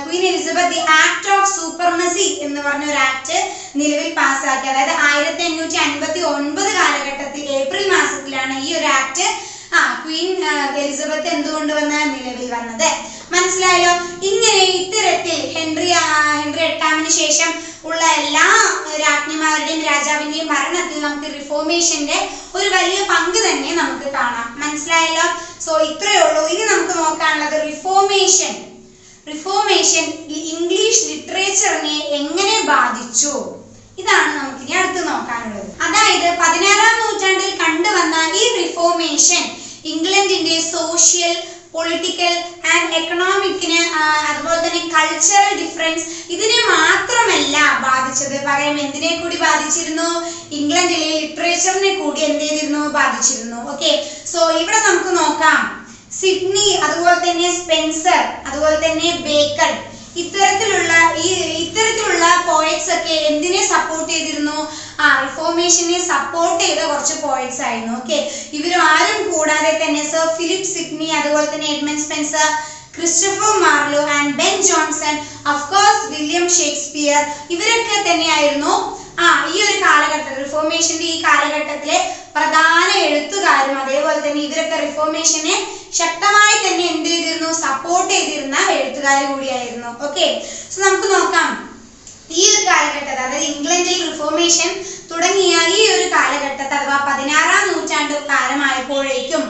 S1: Queen Elizabeth act of supremacy എന്ന് പറഞ്ഞ ഒരു ആക്ട് നിലവിൽ പാസ്സാക്കി. അതായത് 1559 കാലഘട്ടത്തിൽ ഏപ്രിൽ മാസത്തിലാണ് ഈ ഒരു ആക്ട് ക്വീൻ എലിസബത്ത് എന്തുകൊണ്ട് നിലവിൽ വന്നത്. മനസ്സിലായല്ലോ. ഇങ്ങനെ ഇത്തരത്തിൽ ഹെൻറി എട്ടാമന് ശേഷം ഉള്ള എല്ലാ രാജ്ഞിമാരുടെയും രാജാവിന്റെയും ഭരണത്തിൽ നമുക്ക് റിഫോർമേഷന്റെ ഒരു വലിയ പങ്ക് തന്നെ നമുക്ക് കാണാം. മനസ്സിലായല്ലോ. സോ ഇത്രയേ ഉള്ളൂ. ഇനി നമുക്ക് നോക്കാനുള്ളത് റിഫോർമേഷൻ ഇംഗ്ലീഷ് ലിറ്ററേച്ചറിനെ എങ്ങനെ ബാധിച്ചു, ഇതാണ് നമുക്കിനി അടുത്ത് നോക്കാനുള്ളത്. അതായത് 16-ാം നൂറ്റാണ്ടിൽ കണ്ടുവന്ന ഈ റിഫോർമേഷൻ ഇംഗ്ലണ്ടിന്റെ സോഷ്യൽ പൊളിറ്റിക്കൽ ആൻഡ് എക്കണോമിക്കിന് അതുപോലെ തന്നെ കൾച്ചറൽ ഡിഫറൻസ് ഇതിനെ മാത്രമല്ല ബാധിച്ചത്, പകരം എന്തിനെ കൂടി ബാധിച്ചിരുന്നു? ഇംഗ്ലണ്ടിലെ ലിറ്ററേച്ചറിനെ കൂടി എന്ത് ചെയ്തിരുന്നു? ബാധിച്ചിരുന്നു. ഓക്കെ, സോ ഇവിടെ നമുക്ക് നോക്കാം. സിഡ്നി, അതുപോലെ തന്നെ സ്പെൻസർ, അതുപോലെ തന്നെ ബേക്കൺ, ഇത്തരത്തിലുള്ള പോയറ്റ്സ് ഒക്കെ ഇവരൊക്കെ എന്തിനെ സപ്പോർട്ട് ചെയ്തിരുന്നു? റിഫോർമേഷനെ സപ്പോർട്ട് ചെയ്ത കുറച്ച് പോയിറ്റ്സ് ആയിരുന്നു. ഓക്കെ, ഇവരും ആരും കൂടാതെ തന്നെ സർ ഫിലിപ്പ് സിഡ്നി, അതുപോലെ തന്നെ Edmund Spencer, Christopher Marlow and Ben Johnson, of course William Shakespeare, ഇവരൊക്കെ തന്നെയായിരുന്നു ഈ ഒരു കാലഘട്ടത്തിൽ റിഫോർമേഷന്റെ ഈ കാലഘട്ടത്തിലെ പ്രധാന എഴുത്തുകാരും. അതേപോലെ തന്നെ ഇവരൊക്കെ റിഫോർമേഷനെ ശക്തമായി തന്നെ എന്ത് ചെയ്തിരുന്നു? സപ്പോർട്ട് ചെയ്തിരുന്ന എഴുത്തുകാർ കൂടിയായിരുന്നു. ഓക്കെ, സോ നമുക്ക് നോക്കാം ഈ ഒരു കാലഘട്ടത്തിൽ, അതായത് ഇംഗ്ലണ്ടിൽ റിഫോർമേഷൻ തുടങ്ങിയ ഈ ഒരു കാലഘട്ടത്തിൽ അഥവാ 16-ാം നൂറ്റാണ്ട് കാലമായപ്പോഴേക്കും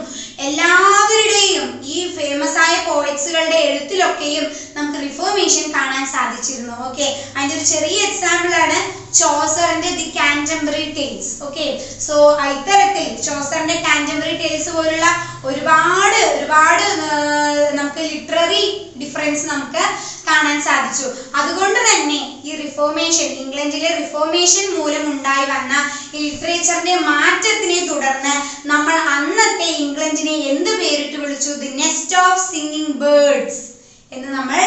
S1: എല്ലാവരുടെയും ഈ ഫേമസ് ആയ പോയറ്റ്സുകളുടെ എഴുത്തിലൊക്കെയും നമുക്ക് റിഫോർമേഷൻ കാണാൻ സാധിച്ചിരുന്നു. ഓക്കെ, അതിന്റെ ഒരു ചെറിയ എക്സാമ്പിൾ ആണ് ചോസറിന്റെ the Canterbury Tales. Okay, so ഇത്തരത്തിൽ ചോസറിന്റെ കാന്റംബറി ടെയിൽസ് പോലുള്ള ഒരുപാട് നമുക്ക് ലിറ്റററി ഡിഫറൻസ് നമുക്ക് കാണാൻ സാധിച്ചു. അതുകൊണ്ട് തന്നെ ഈ റിഫോർമേഷൻ, ഇംഗ്ലണ്ടിലെ റിഫോർമേഷൻ മൂലം ഉണ്ടായി വന്ന ഈ ലിറ്ററേച്ചറിന്റെ മാറ്റത്തിനെ തുടർന്ന് നമ്മൾ അന്നത്തെ ഇംഗ്ലണ്ടിനെ എന്ത് പേരിട്ട് വിളിച്ചു? The nest of singing birds എന്ന് നമ്മൾ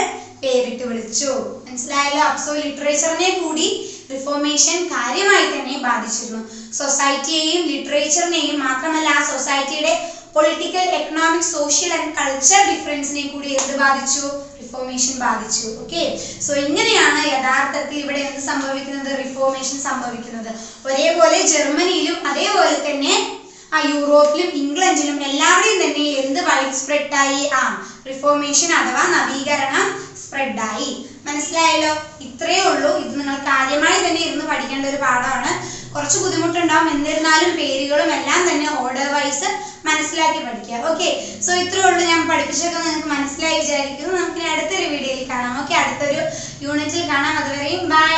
S1: പേരിട്ട് വിളിച്ചു. മനസ്സിലായല്ലോ? സോ ലിറ്ററേച്ചറിനെ കൂടി റിഫോർമേഷൻ കാര്യമായി തന്നെ ബാധിച്ചിരുന്നു. സൊസൈറ്റിയെയും ലിറ്ററേച്ചറിനെയും മാത്രമല്ല, ആ സൊസൈറ്റിയുടെ political, economic, social and culture ഡിഫറൻസിനെ കൂടി എന്ത് ബാധിച്ചു? റിഫോർമേഷൻ ബാധിച്ചു. ഓക്കെ, സോ ഇങ്ങനെയാണ് യഥാർത്ഥത്തിൽ ഇവിടെ എന്ത് സംഭവിക്കുന്നത്? റിഫോർമേഷൻ സംഭവിക്കുന്നത്. ഒരേപോലെ ജർമ്മനിയിലും അതേപോലെ തന്നെ യൂറോപ്പിലും ഇംഗ്ലണ്ടിലും എല്ലാവരെയും തന്നെ എന്ത് വൈഡ് സ്പ്രെഡ് ആയി? റിഫോർമേഷൻ അഥവാ നവീകരണം സ്പ്രെഡ് ആയി. മനസ്സിലായല്ലോ? ഇത്രയേ ഉള്ളൂ. ഇത് നിങ്ങൾ കാര്യമായി തന്നെ ഇരുന്ന് പഠിക്കേണ്ട ഒരു പാഠമാണ്. കുറച്ച് ബുദ്ധിമുട്ടുണ്ടാവും, എന്നിരുന്നാലും പേരുകളും എല്ലാം തന്നെ ഓർഡർ വൈസ് മനസ്സിലാക്കി പഠിക്കുക. ഓക്കെ, സോ ഇത്രയേ ഉള്ളൂ. ഞാൻ പഠിപ്പിച്ചൊക്കെ നിങ്ങൾക്ക് മനസ്സിലായി വിചാരിക്കുന്നു. നമുക്ക് അടുത്തൊരു വീഡിയോയിൽ കാണാം. ഓക്കെ, അടുത്തൊരു യൂണിറ്റിൽ കാണാം. അതുവരെയും ബൈ.